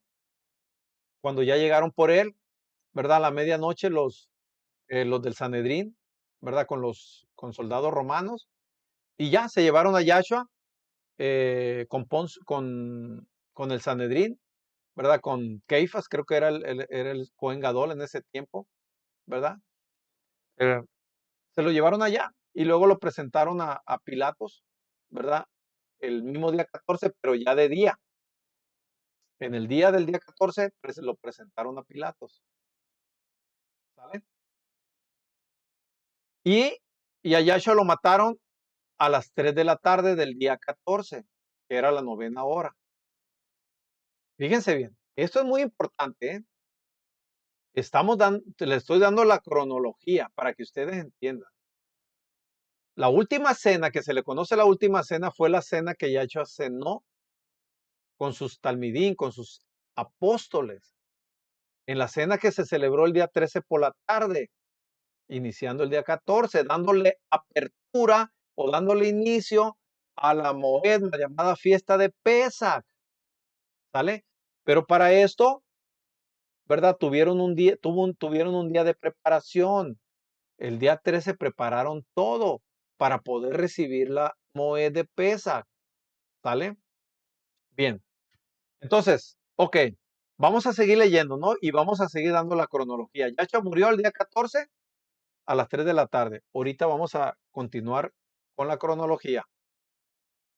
Cuando ya llegaron por él, ¿verdad? A la medianoche los del Sanedrín, ¿verdad? Con soldados romanos. Y ya se llevaron a Yahshua con el Sanedrín, ¿verdad? Con Keifas, creo que era el Cohen Gadol en ese tiempo, ¿verdad? Eh, Se lo llevaron allá y luego lo presentaron a Pilatos, ¿verdad? El mismo día 14, pero ya de día. En el día del día 14 lo presentaron a Pilatos, ¿sale? Y, y a Yahshua lo mataron a las 3 de la tarde del día 14, que era la novena hora. Fíjense bien, esto es muy importante, ¿eh? Le estoy dando la cronología para que ustedes entiendan. La última cena, que se le conoce la última cena, fue la cena que Yahshua cenó con sus talmidín, con sus apóstoles, en la cena que se celebró el día 13 por la tarde, iniciando el día 14, dándole apertura o dándole inicio a la moed, la llamada fiesta de Pesach, ¿sale? Pero para esto, ¿verdad? Tuvieron un día de preparación. El día 13 prepararon todo para poder recibir la moed de Pesach, ¿sale? Bien, entonces, ok, vamos a seguir leyendo, ¿no? Y vamos a seguir dando la cronología. Yahshua murió el día 14 a las 3 de la tarde. Ahorita vamos a continuar con la cronología.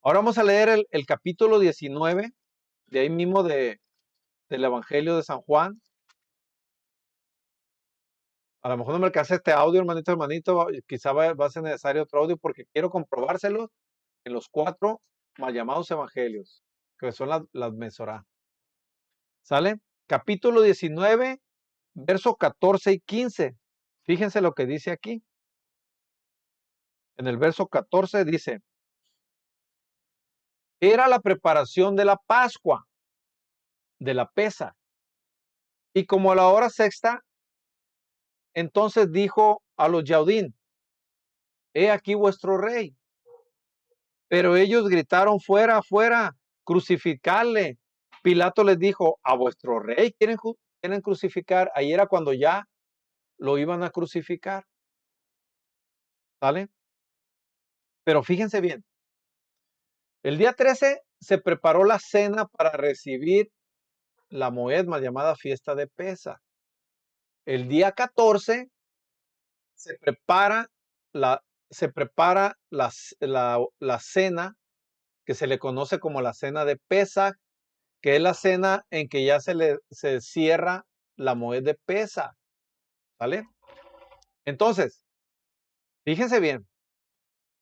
Ahora vamos a leer el capítulo 19, de ahí mismo del Evangelio de San Juan. A lo mejor no me alcanza este audio, hermanito, quizá va a ser necesario otro audio porque quiero comprobárselo en los 4 mal llamados evangelios, que son las Mesorá. ¿Sale? Capítulo 19, versos 14 y 15. Fíjense lo que dice aquí. En el verso 14 dice: era la preparación de la Pascua, de la Pesa. Y como a la hora sexta, entonces dijo a los Yaudín: he aquí vuestro rey. Pero ellos gritaron, fuera, fuera, crucificarle. Pilato les dijo, a vuestro rey quieren crucificar. Ahí era cuando ya lo iban a crucificar. ¿Vale? Pero fíjense bien, el día 13 se preparó la cena para recibir la moedma llamada fiesta de Pesa. El día 14 se prepara la, se prepara la cena que se le conoce como la cena de Pesaj, que es la cena en que ya se cierra la moed de Pesaj, ¿vale? Entonces, fíjense bien,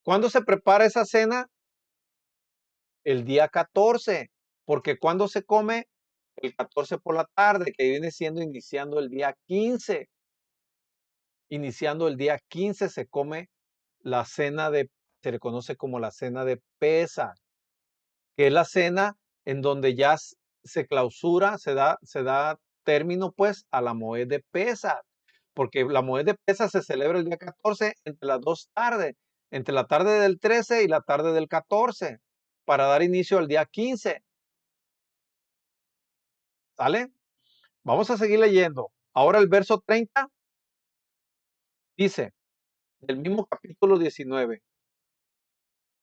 ¿cuándo se prepara esa cena? El día 14, porque cuando se come el 14 por la tarde, que viene siendo iniciando el día 15. Iniciando el día 15 se come la cena se le conoce como la cena de Pesaj, que es la cena en donde ya se clausura, se da término pues a la moed de Pesaj, porque la moed de Pesaj se celebra el día 14 entre las dos tardes, entre la tarde del 13 y la tarde del 14, para dar inicio al día 15. ¿Sale? Vamos a seguir leyendo. Ahora el verso 30 dice, del mismo capítulo 19,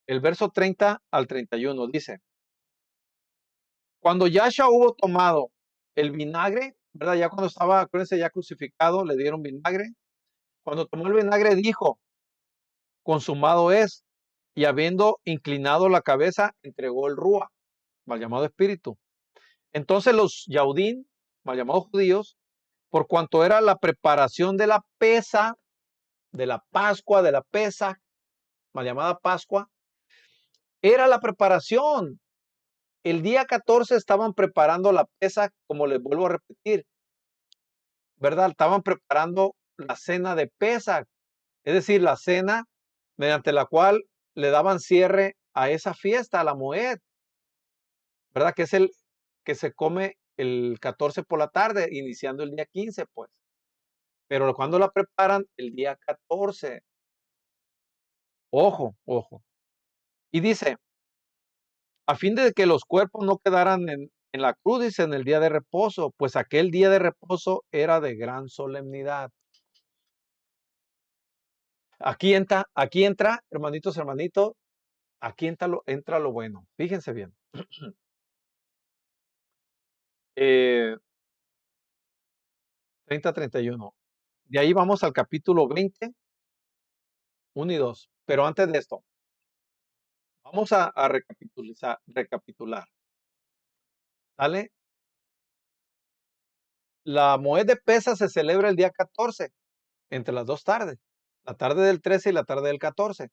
el verso 30 al 31 dice, cuando Yahshua hubo tomado el vinagre, ¿verdad? Ya cuando estaba, acuérdense, ya crucificado, le dieron vinagre. Cuando tomó el vinagre dijo, consumado es, y habiendo inclinado la cabeza, entregó el rúa, mal llamado espíritu. Entonces los yaudín, mal llamados judíos, por cuanto era la preparación de la pesa, de la Pascua, de la pesa, mal llamada Pascua, era la preparación. El día 14 estaban preparando la pesa, como les vuelvo a repetir, ¿verdad? Estaban preparando la cena de Pesaj, es decir, la cena mediante la cual le daban cierre a esa fiesta, a la Moed, ¿verdad? Que es el que se come el 14 por la tarde, iniciando el día 15, pues. Pero cuando la preparan, el día 14. Ojo, ojo. Y dice, a fin de que los cuerpos no quedaran en la cruz, dice, en el día de reposo, pues aquel día de reposo era de gran solemnidad. Aquí entra, hermanitos, hermanitos, aquí entra lo bueno. Fíjense bien. 30-31. De ahí vamos al capítulo 20, 1 y 2. Pero antes de esto, vamos a recapitular. ¿Sale? La Moed de Pesa se celebra el día 14, entre las dos tardes. La tarde del 13 y la tarde del 14.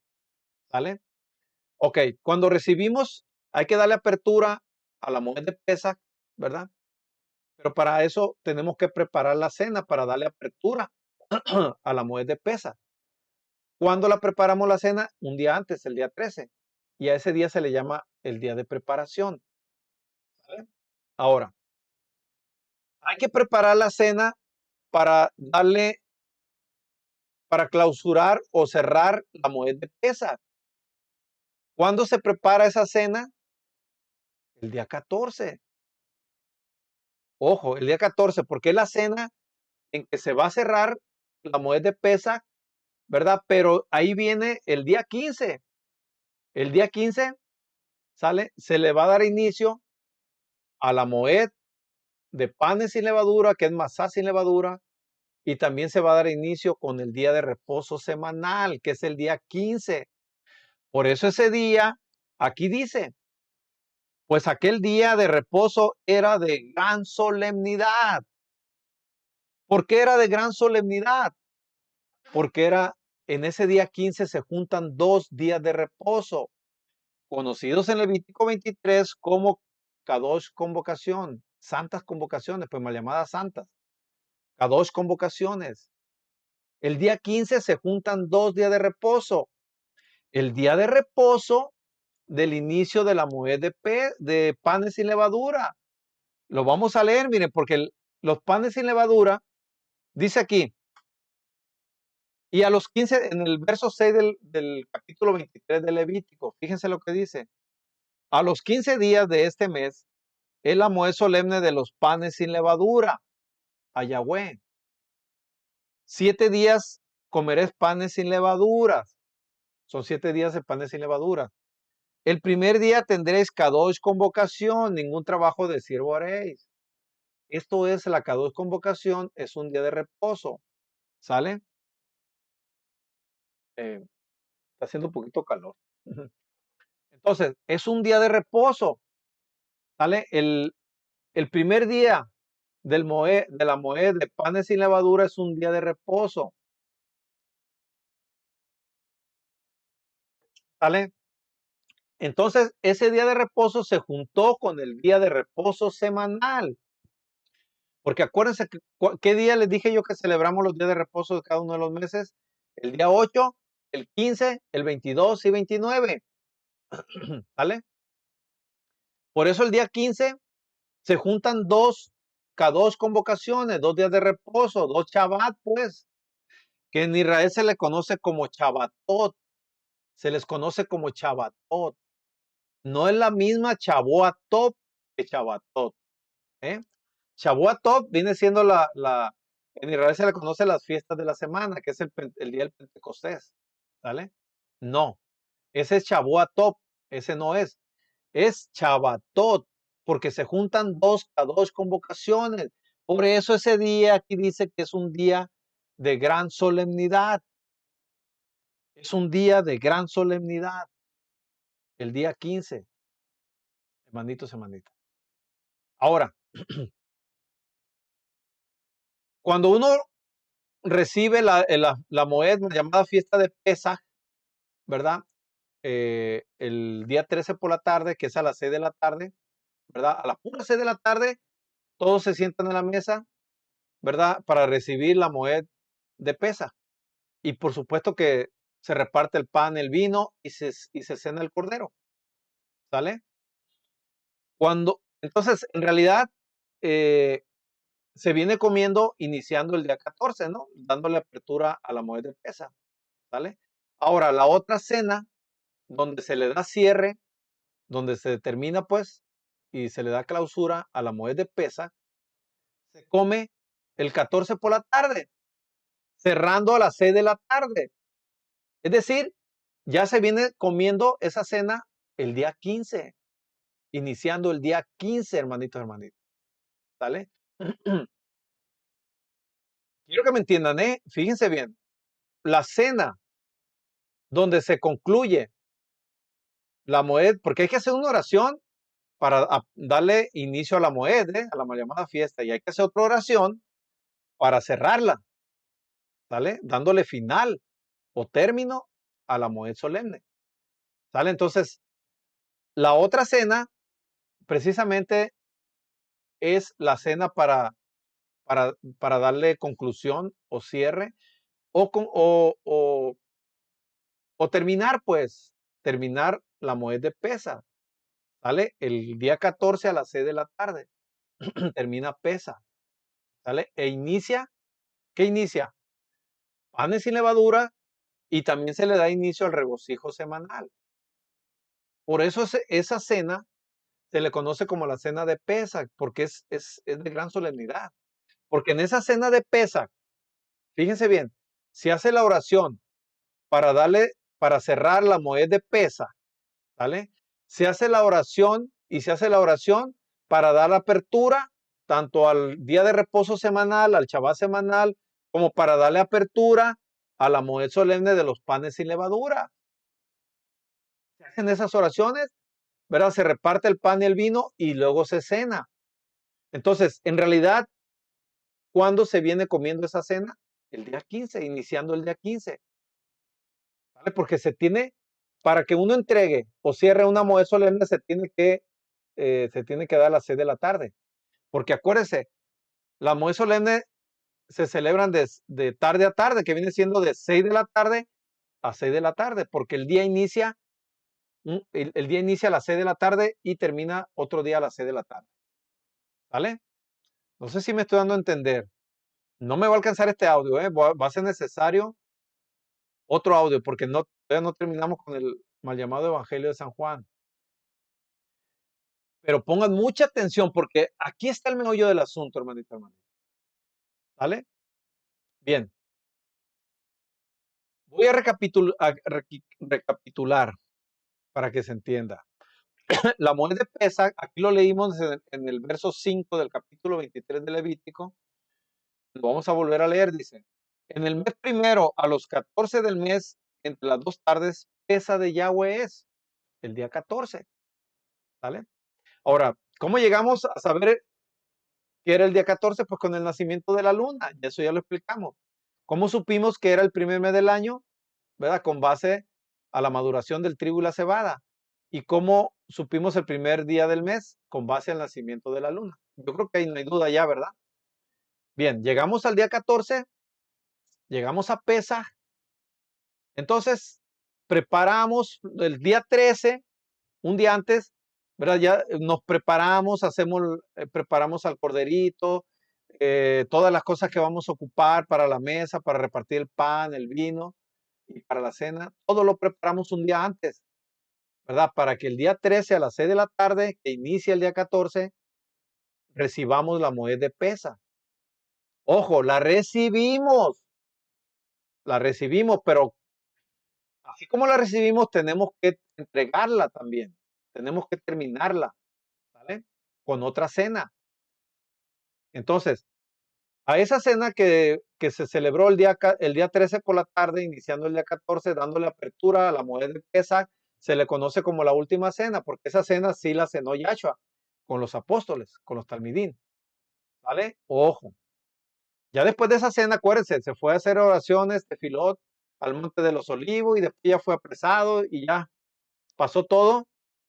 ¿Sale? Ok, cuando recibimos, hay que darle apertura a la Moed de Pesa, ¿verdad? Pero para eso tenemos que preparar la cena para darle apertura a la Moed de Pesa. ¿Cuándo la preparamos la cena? Un día antes, el día 13. Y a ese día se le llama el día de preparación. ¿Vale? Ahora, hay que preparar la cena para para clausurar o cerrar la Moed de Pesaj. ¿Cuándo se prepara esa cena? El día 14. Ojo, el día 14, porque es la cena en que se va a cerrar la Moed de Pesaj, ¿verdad? Pero ahí viene el día 15. El día 15, ¿sale? Se le va a dar inicio a la Moed de panes sin levadura, que es masá sin levadura, y también se va a dar inicio con el día de reposo semanal, que es el día 15. Por eso ese día, aquí dice, pues aquel día de reposo era de gran solemnidad. ¿Por qué era de gran solemnidad? Porque en ese día 15 se juntan 2 días de reposo, conocidos en Levítico 23 como Kadosh convocación, santas convocaciones, pues mal llamadas santas. Kadosh convocaciones. El día 15 se juntan 2 días de reposo. El día de reposo del inicio de la Moed de panes sin levadura. Lo vamos a leer, miren, porque los panes sin levadura, dice aquí, Y a los 15, en el verso 6 del capítulo 23 de Levítico, fíjense lo que dice. A los 15 días de este mes es la moed solemne de los panes sin levadura a Yahweh. 7 días comeréis panes sin levaduras. Son 7 días de panes sin levadura. El primer día tendréis Kadosh convocación, ningún trabajo de siervo haréis. Esto es la Kadosh convocación, es un día de reposo. ¿Sale? Está haciendo un poquito calor. Entonces, es un día de reposo. ¿Sale? El primer día de la moed de panes sin levadura es un día de reposo. ¿Sale? Entonces, ese día de reposo se juntó con el día de reposo semanal. Porque acuérdense que, ¿qué día les dije yo que celebramos los días de reposo de cada uno de los meses? El día 8, el 15, el 22 y 29. ¿Sale? Por eso el día 15 se juntan cada dos convocaciones, 2 días de reposo, 2 Shabbat, pues, que en Israel se le conoce como Shabbatot, se les conoce como Shabbatot. No es la misma Shavuot que Shabbatot, ¿eh? Shavuot viene siendo en Israel se le conoce las fiestas de la semana, que es el día del Pentecostés, ¿sale? No, ese es Shavuot, ese no es. Es Shabbatot, porque se juntan cada dos convocaciones. Por eso ese día aquí dice que es un día de gran solemnidad. Es un día de gran solemnidad. El día 15, hermanitos, hermanitas. Ahora, cuando uno recibe la moed llamada fiesta de Pesaj, ¿verdad? El día 13 por la tarde, que es a las 6 de la tarde, ¿verdad? A las puras 6 de la tarde, todos se sientan en la mesa, ¿verdad? Para recibir la moed de Pesaj. Y por supuesto que se reparte el pan, el vino y se cena el cordero, ¿sale? Entonces, en realidad, eh, se viene comiendo iniciando el día 14, ¿no? Dándole apertura a la moed de Pesaj, ¿sale? Ahora, la otra cena, donde se le da cierre, donde se determina, pues, y se le da clausura a la moed de Pesaj, se come el 14 por la tarde, cerrando a las 6 de la tarde. Es decir, ya se viene comiendo esa cena el día 15, iniciando el día 15, hermanitos, hermanitos. ¿Sale? Quiero que me entiendan, ¿eh? Fíjense bien. La cena donde se concluye la moed, porque hay que hacer una oración para darle inicio a la moed, ¿eh? A la mal llamada fiesta, y hay que hacer otra oración para cerrarla, ¿sale? Dándole final o término a la moed solemne, ¿sale? Entonces, la otra cena precisamente es la cena para darle conclusión o cierre o terminar, pues, terminar la moed de Pesaj, ¿sale? El día 14 a las 6 de la tarde termina Pesaj, ¿sale? E inicia, ¿qué inicia? Panes sin levadura y también se le da inicio al regocijo semanal. Por eso esa cena se le conoce como la cena de Pesaj, porque es de gran solemnidad. Porque en esa cena de Pesaj, fíjense bien, se hace la oración para cerrar la moed de Pesaj, ¿sale? Se hace la oración y se hace la oración para dar apertura tanto al día de reposo semanal, al Shabbat semanal, como para darle apertura a la moed solemne de los panes sin levadura. Se hacen esas oraciones, ¿verdad? Se reparte el pan y el vino y luego se cena. Entonces, en realidad, ¿cuándo se viene comiendo esa cena? El día 15, iniciando el día 15. ¿Vale? Porque para que uno entregue o cierre una moed solemne, se tiene que dar a las 6 de la tarde. Porque acuérdese, la moed solemne se celebran de tarde a tarde, que viene siendo de 6 de la tarde a 6 de la tarde, porque el día inicia a las 6 de la tarde y termina otro día a las 6 de la tarde. ¿Vale? No sé si me estoy dando a entender. No me va a alcanzar este audio, ¿eh? Va a ser necesario Otro audio, porque todavía no terminamos con el mal llamado Evangelio de San Juan. Pero pongan mucha atención porque aquí está el meollo del asunto, hermanita, hermano. ¿Vale? Bien. Voy a recapitular para que se entienda. La moneda de Pesach, aquí lo leímos en el verso 5 del capítulo 23 de Levítico. Lo vamos a volver a leer, dice. En el mes primero, a los 14 del mes, entre las 2 tardes, Pesa de Yahweh es el día 14. ¿Vale? Ahora, ¿cómo llegamos a saber que era el día 14? Pues con el nacimiento de la luna, y eso ya lo explicamos. ¿Cómo supimos que era el primer mes del año? ¿Verdad? Con base a la maduración del trigo y la cebada. ¿Y cómo supimos el primer día del mes? Con base al nacimiento de la luna. Yo creo que ahí no hay duda ya, ¿verdad? Bien, llegamos al día 14, llegamos a Pesaj. Entonces, preparamos el día 13, un día antes, ¿verdad? Ya nos preparamos, preparamos al corderito, todas las cosas que vamos a ocupar para la mesa, para repartir el pan, el vino y para la cena. Todo lo preparamos un día antes, ¿verdad? Para que el día 13 a las 6 de la tarde, que inicia el día 14, recibamos la moed de pesa. Ojo, la recibimos, pero así como la recibimos, tenemos que entregarla también. Tenemos que terminarla, ¿vale? Con otra cena. Entonces, a esa cena que se celebró el día 13 por la tarde, iniciando el día 14, dándole apertura a la moed de Pesach, se le conoce como la última cena, porque esa cena sí la cenó Yahshua con los apóstoles, con los talmidín, ¿vale? Ojo. Ya después de esa cena, acuérdense, se fue a hacer oraciones, tefilot, al monte de los olivos, y después ya fue apresado y ya pasó todo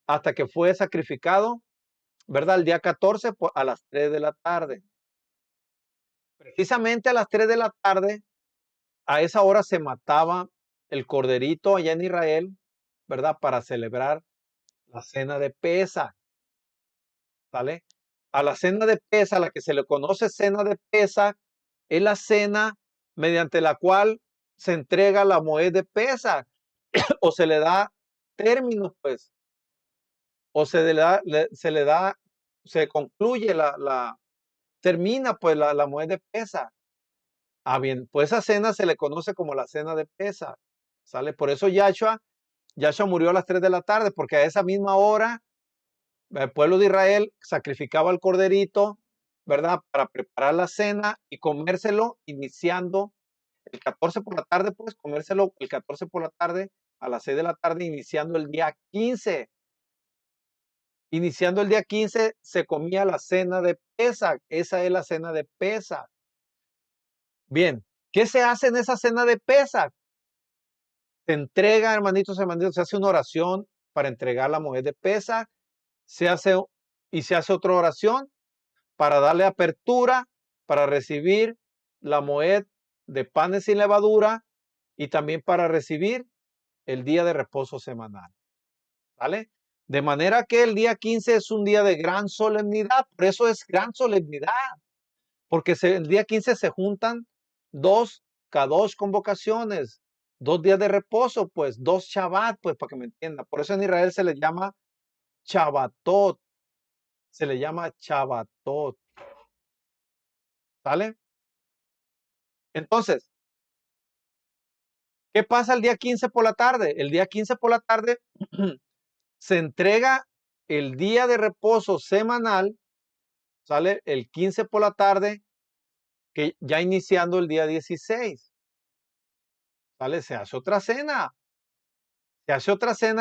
hasta que fue sacrificado, ¿verdad? El día 14 a las 3 de la tarde. Precisamente a las 3 de la tarde, a esa hora se mataba el corderito allá en Israel, ¿verdad? Para celebrar la cena de Pesa, ¿sale? A la cena de Pesa, la que se le conoce cena de Pesa, es la cena mediante la cual se entrega la moed de Pesa o se le da término, pues, o se concluye termina pues la moed de Pesa. Ah, bien, pues esa cena se le conoce como la cena de Pesa, ¿sale? Por eso Yahshua murió a las 3 de la tarde, porque a esa misma hora el pueblo de Israel sacrificaba el corderito, ¿verdad? Para preparar la cena y comérselo iniciando el 14 por la tarde, pues comérselo el 14 por la tarde a las 6 de la tarde, iniciando el día 15. Iniciando el día 15 se comía la cena de Pesach. Esa es la cena de Pesach. Bien, ¿qué se hace en esa cena de Pesach? Se entrega, hermanitos, hermanitos, se hace una oración para entregar la moed de Pesach, se hace otra oración para darle apertura, para recibir la moed de panes sin levadura y también para recibir el día de reposo semanal. ¿Vale? De manera que el día 15 es un día de gran solemnidad, por eso es gran solemnidad, porque el día 15 se juntan dos Kadosh convocaciones, 2 días de reposo, pues, 2 Shabbat, pues, para que me entienda. Por eso en Israel se le llama Shabbatot, se le llama Shabbatot, ¿sale? Entonces, ¿qué pasa el día 15 por la tarde? El día 15 por la tarde se entrega el día de reposo semanal, ¿sale? El 15 por la tarde, que ya iniciando el día 16, ¿sale? Se hace otra cena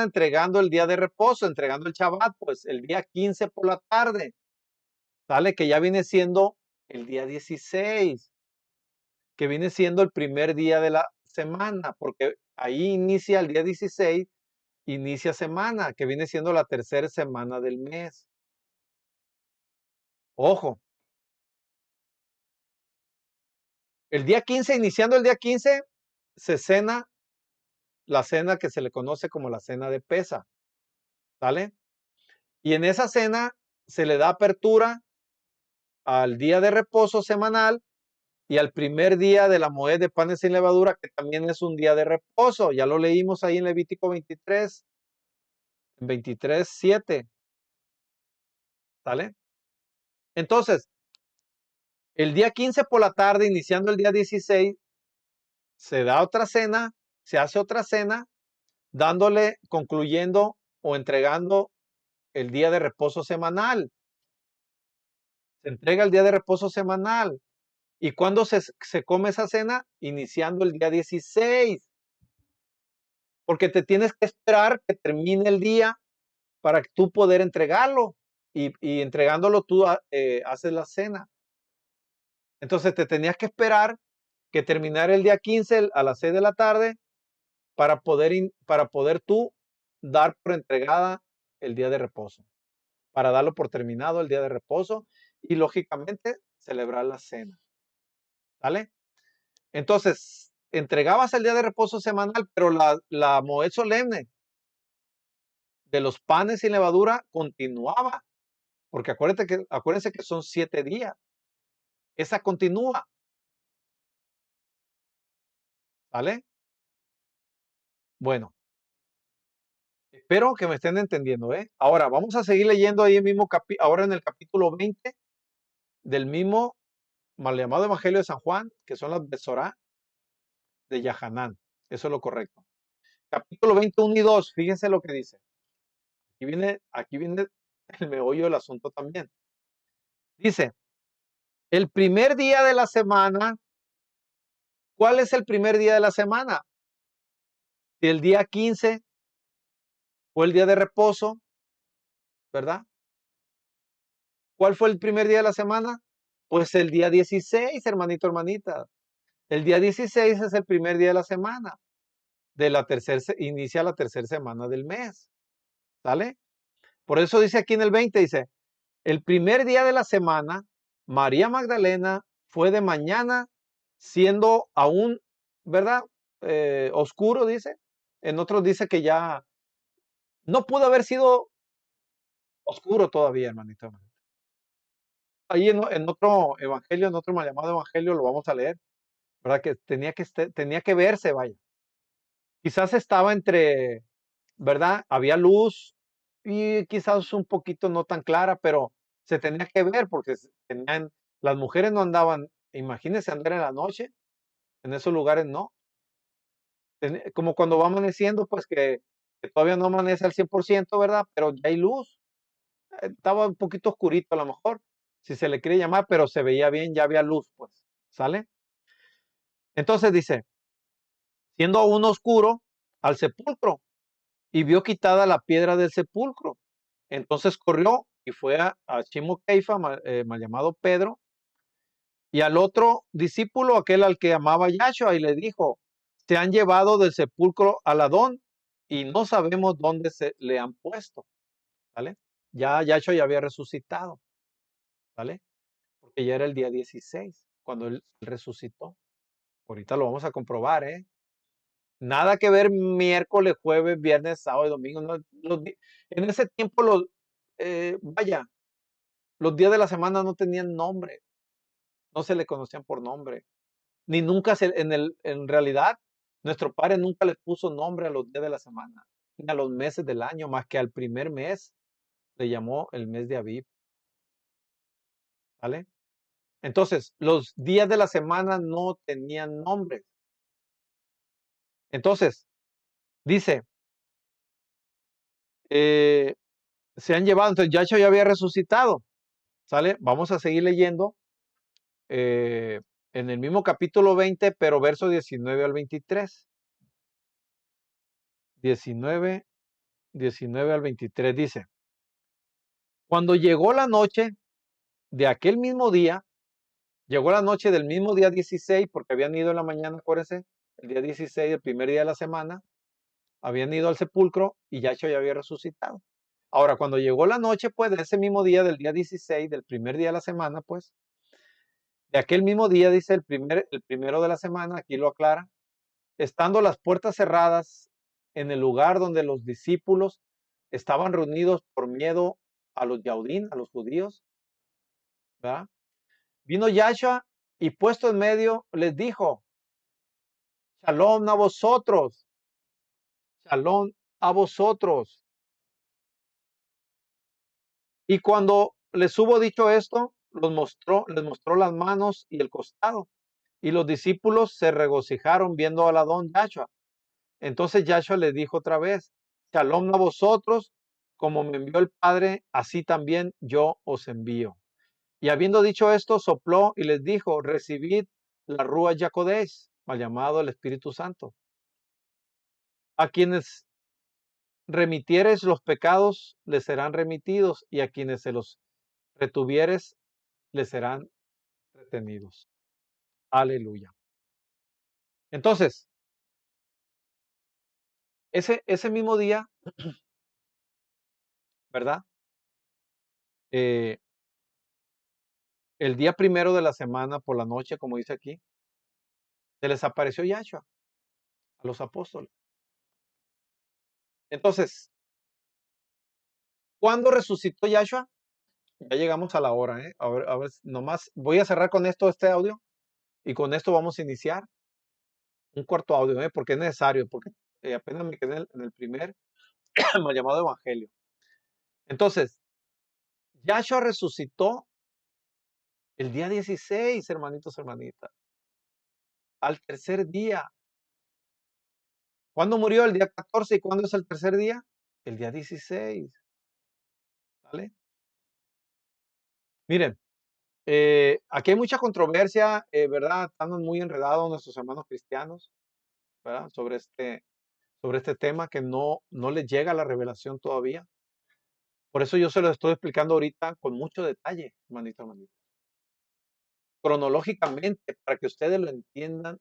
entregando el día de reposo, entregando el Shabbat, pues el día 15 por la tarde, ¿sale? Que ya viene siendo el día 16, que viene siendo el primer día de la semana, porque ahí inicia el día 16, inicia semana, que viene siendo la tercera semana del mes. Ojo, el día 15, iniciando el día 15, se cena la cena que se le conoce como la cena de Pesa, ¿sale? Y en esa cena se le da apertura al día de reposo semanal, y al primer día de la Moed de panes sin levadura, que también es un día de reposo. Ya lo leímos ahí en Levítico 23, 23:7. ¿Sale? Entonces, el día 15 por la tarde, iniciando el día 16, se da otra cena, se hace otra cena, dándole, concluyendo o entregando el día de reposo semanal. Se entrega el día de reposo semanal. ¿Y cuándo se come esa cena? Iniciando el día 16. Porque te tienes que esperar que termine el día para que tú poder entregarlo. Y entregándolo tú haces la cena. Entonces te tenías que esperar que terminara el día 15 a las 6 de la tarde para poder tú dar por entregada el día de reposo, para darlo por terminado el día de reposo y lógicamente celebrar la cena. ¿Vale? Entonces, entregabas el día de reposo semanal, pero la moed solemne de los panes sin levadura continuaba, porque acuérdense que son 7 días. Esa continúa. ¿Vale? Bueno, espero que me estén entendiendo, ¿eh? Ahora, vamos a seguir leyendo ahí el mismo ahora en el capítulo 20 del mismo mal llamado Evangelio de San Juan, que son las Besorá de Yahanán. Eso es lo correcto. Capítulo 21 y 2, fíjense lo que dice. Aquí viene el meollo del asunto también. Dice, el primer día de la semana, ¿cuál es el primer día de la semana? Si el día 15 fue el día de reposo, ¿verdad? ¿Cuál fue el primer día de la semana? Pues el día 16, hermanito, hermanita. El día 16 es el primer día de la semana. Inicia la tercera semana del mes. ¿Sale? Por eso dice aquí en el 20, dice, el primer día de la semana, María Magdalena fue de mañana, siendo aún, ¿verdad? Oscuro, dice. En otros dice que ya no pudo haber sido oscuro todavía, hermanito. Ahí en otro evangelio, en otro mal llamado evangelio, lo vamos a leer, ¿verdad? Que tenía que verse, vaya. Quizás estaba entre, ¿verdad? Había luz y quizás un poquito no tan clara, pero se tenía que ver porque las mujeres no andaban, imagínense andar en la noche, en esos lugares no. Como cuando va amaneciendo, pues que todavía no amanece al 100%, ¿verdad? Pero ya hay luz. Estaba un poquito oscurito a lo mejor, si se le quiere llamar, pero se veía bien, ya había luz, pues. ¿Sale? Entonces dice, siendo aún oscuro, al sepulcro y vio quitada la piedra del sepulcro. Entonces corrió y fue a Shimon Keifa, mal llamado Pedro, y al otro discípulo, aquel al que amaba Yahshua, y le dijo, se han llevado del sepulcro al Adón y no sabemos dónde se le han puesto. ¿Vale? Ya Yahshua ya había resucitado. ¿Vale? Porque ya era el día 16 cuando él resucitó. Ahorita lo vamos a comprobar, ¿eh? Nada que ver miércoles, jueves, viernes, sábado y domingo. No, en ese tiempo vaya, los días de la semana no tenían nombre, no se le conocían por nombre, ni nunca en realidad, nuestro padre nunca le puso nombre a los días de la semana, ni a los meses del año, más que al primer mes le llamó el mes de Aviv, ¿vale? Entonces, los días de la semana no tenían nombre. Entonces, dice, se han llevado, entonces Yahshua ya había resucitado, ¿sale? Vamos a seguir leyendo en el mismo capítulo 20, pero verso 19 al 23. 19 al 23 dice, cuando llegó la noche de aquel mismo día, llegó la noche del mismo día 16, porque habían ido en la mañana, acuérdense, el día 16, el primer día de la semana, habían ido al sepulcro y Yahshua ya había resucitado. Ahora, cuando llegó la noche, pues, de ese mismo día, del día 16, del primer día de la semana, pues, de aquel mismo día, dice el primero de la semana, aquí lo aclara, estando las puertas cerradas en el lugar donde los discípulos estaban reunidos por miedo a los Yaudín, a los judíos, ¿verdad? Vino Yahshua y puesto en medio les dijo, Shalom a vosotros, Shalom a vosotros. Y cuando les hubo dicho esto, les mostró las manos y el costado. Y los discípulos se regocijaron viendo al Adón Yahshua. Entonces Yahshua les dijo otra vez, Shalom a vosotros, como me envió el Padre, así también yo os envío. Y habiendo dicho esto, sopló y les dijo, recibid la Rúa Yacodés, mal llamado el Espíritu Santo. A quienes remitieres los pecados, les serán remitidos, y a quienes se los retuvieres, les serán retenidos. Aleluya. Entonces, ese mismo día, ¿verdad? Eh, el día primero de la semana, por la noche, como dice aquí, se les apareció Yahshua a los apóstoles. Entonces, ¿cuándo resucitó Yahshua? Ya llegamos a la hora, ¿eh? A ver, nomás voy a cerrar con esto este audio y con esto vamos a iniciar un cuarto audio, ¿eh? Porque es necesario, porque apenas me quedé en el primer mal llamado evangelio. Entonces, Yahshua resucitó el día 16, hermanitos, hermanitas, al tercer día. ¿Cuándo murió? El día 14. ¿Y cuándo es el tercer día? El día 16. ¿Vale? Miren, aquí hay mucha controversia, ¿verdad? Están muy enredados nuestros hermanos cristianos, ¿verdad? Sobre este tema que no les llega la revelación todavía. Por eso yo se lo estoy explicando ahorita con mucho detalle, hermanito, hermanito. Cronológicamente, para que ustedes lo entiendan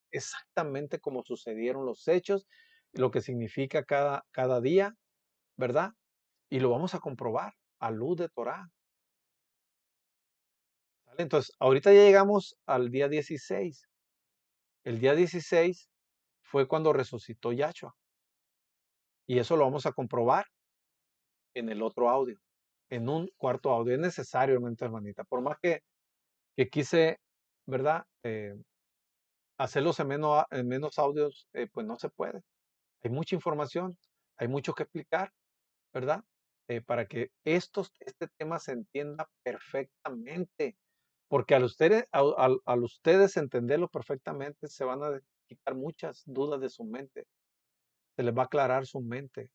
exactamente cómo sucedieron los hechos, lo que significa cada día, ¿verdad? Y lo vamos a comprobar a luz de Torah. ¿Sale? Entonces, ahorita ya llegamos al día 16. El día 16 fue cuando resucitó Yahshua. Y eso lo vamos a comprobar en el otro audio, en un cuarto audio. Es necesario, hermanito, hermanita. Por más que quise, ¿verdad? Hacerlos en menos audios, pues no se puede. Hay mucha información, hay mucho que explicar, ¿verdad? Para que este tema se entienda perfectamente. Porque al ustedes entenderlo perfectamente, se van a quitar muchas dudas de su mente. Se les va a aclarar su mente.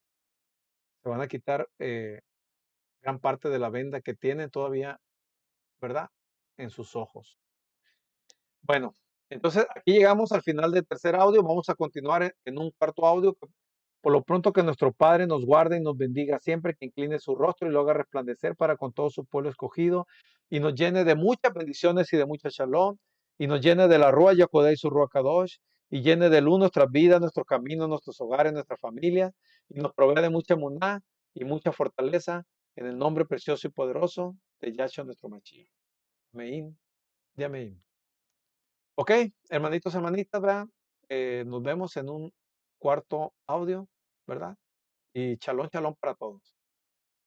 Se van a quitar gran parte de la venda que tienen todavía, ¿verdad? En sus ojos. Bueno, entonces aquí llegamos al final del tercer audio. Vamos a continuar en un cuarto audio. Por lo pronto que nuestro Padre nos guarde y nos bendiga siempre, que incline su rostro y lo haga resplandecer para con todo su pueblo escogido y nos llene de muchas bendiciones y de mucha shalom y nos llene de la Rúa Yacodé y su Rúa Kadosh y llene de luz nuestras vidas, nuestros caminos, nuestros hogares, nuestra familia y nos provea de mucha muná y mucha fortaleza en el nombre precioso y poderoso de Yahshua nuestro Mashiach. Amén. De amén. Ok, hermanitos, hermanitas, ¿verdad? Nos vemos en un cuarto audio, ¿verdad? Y shalom, shalom para todos.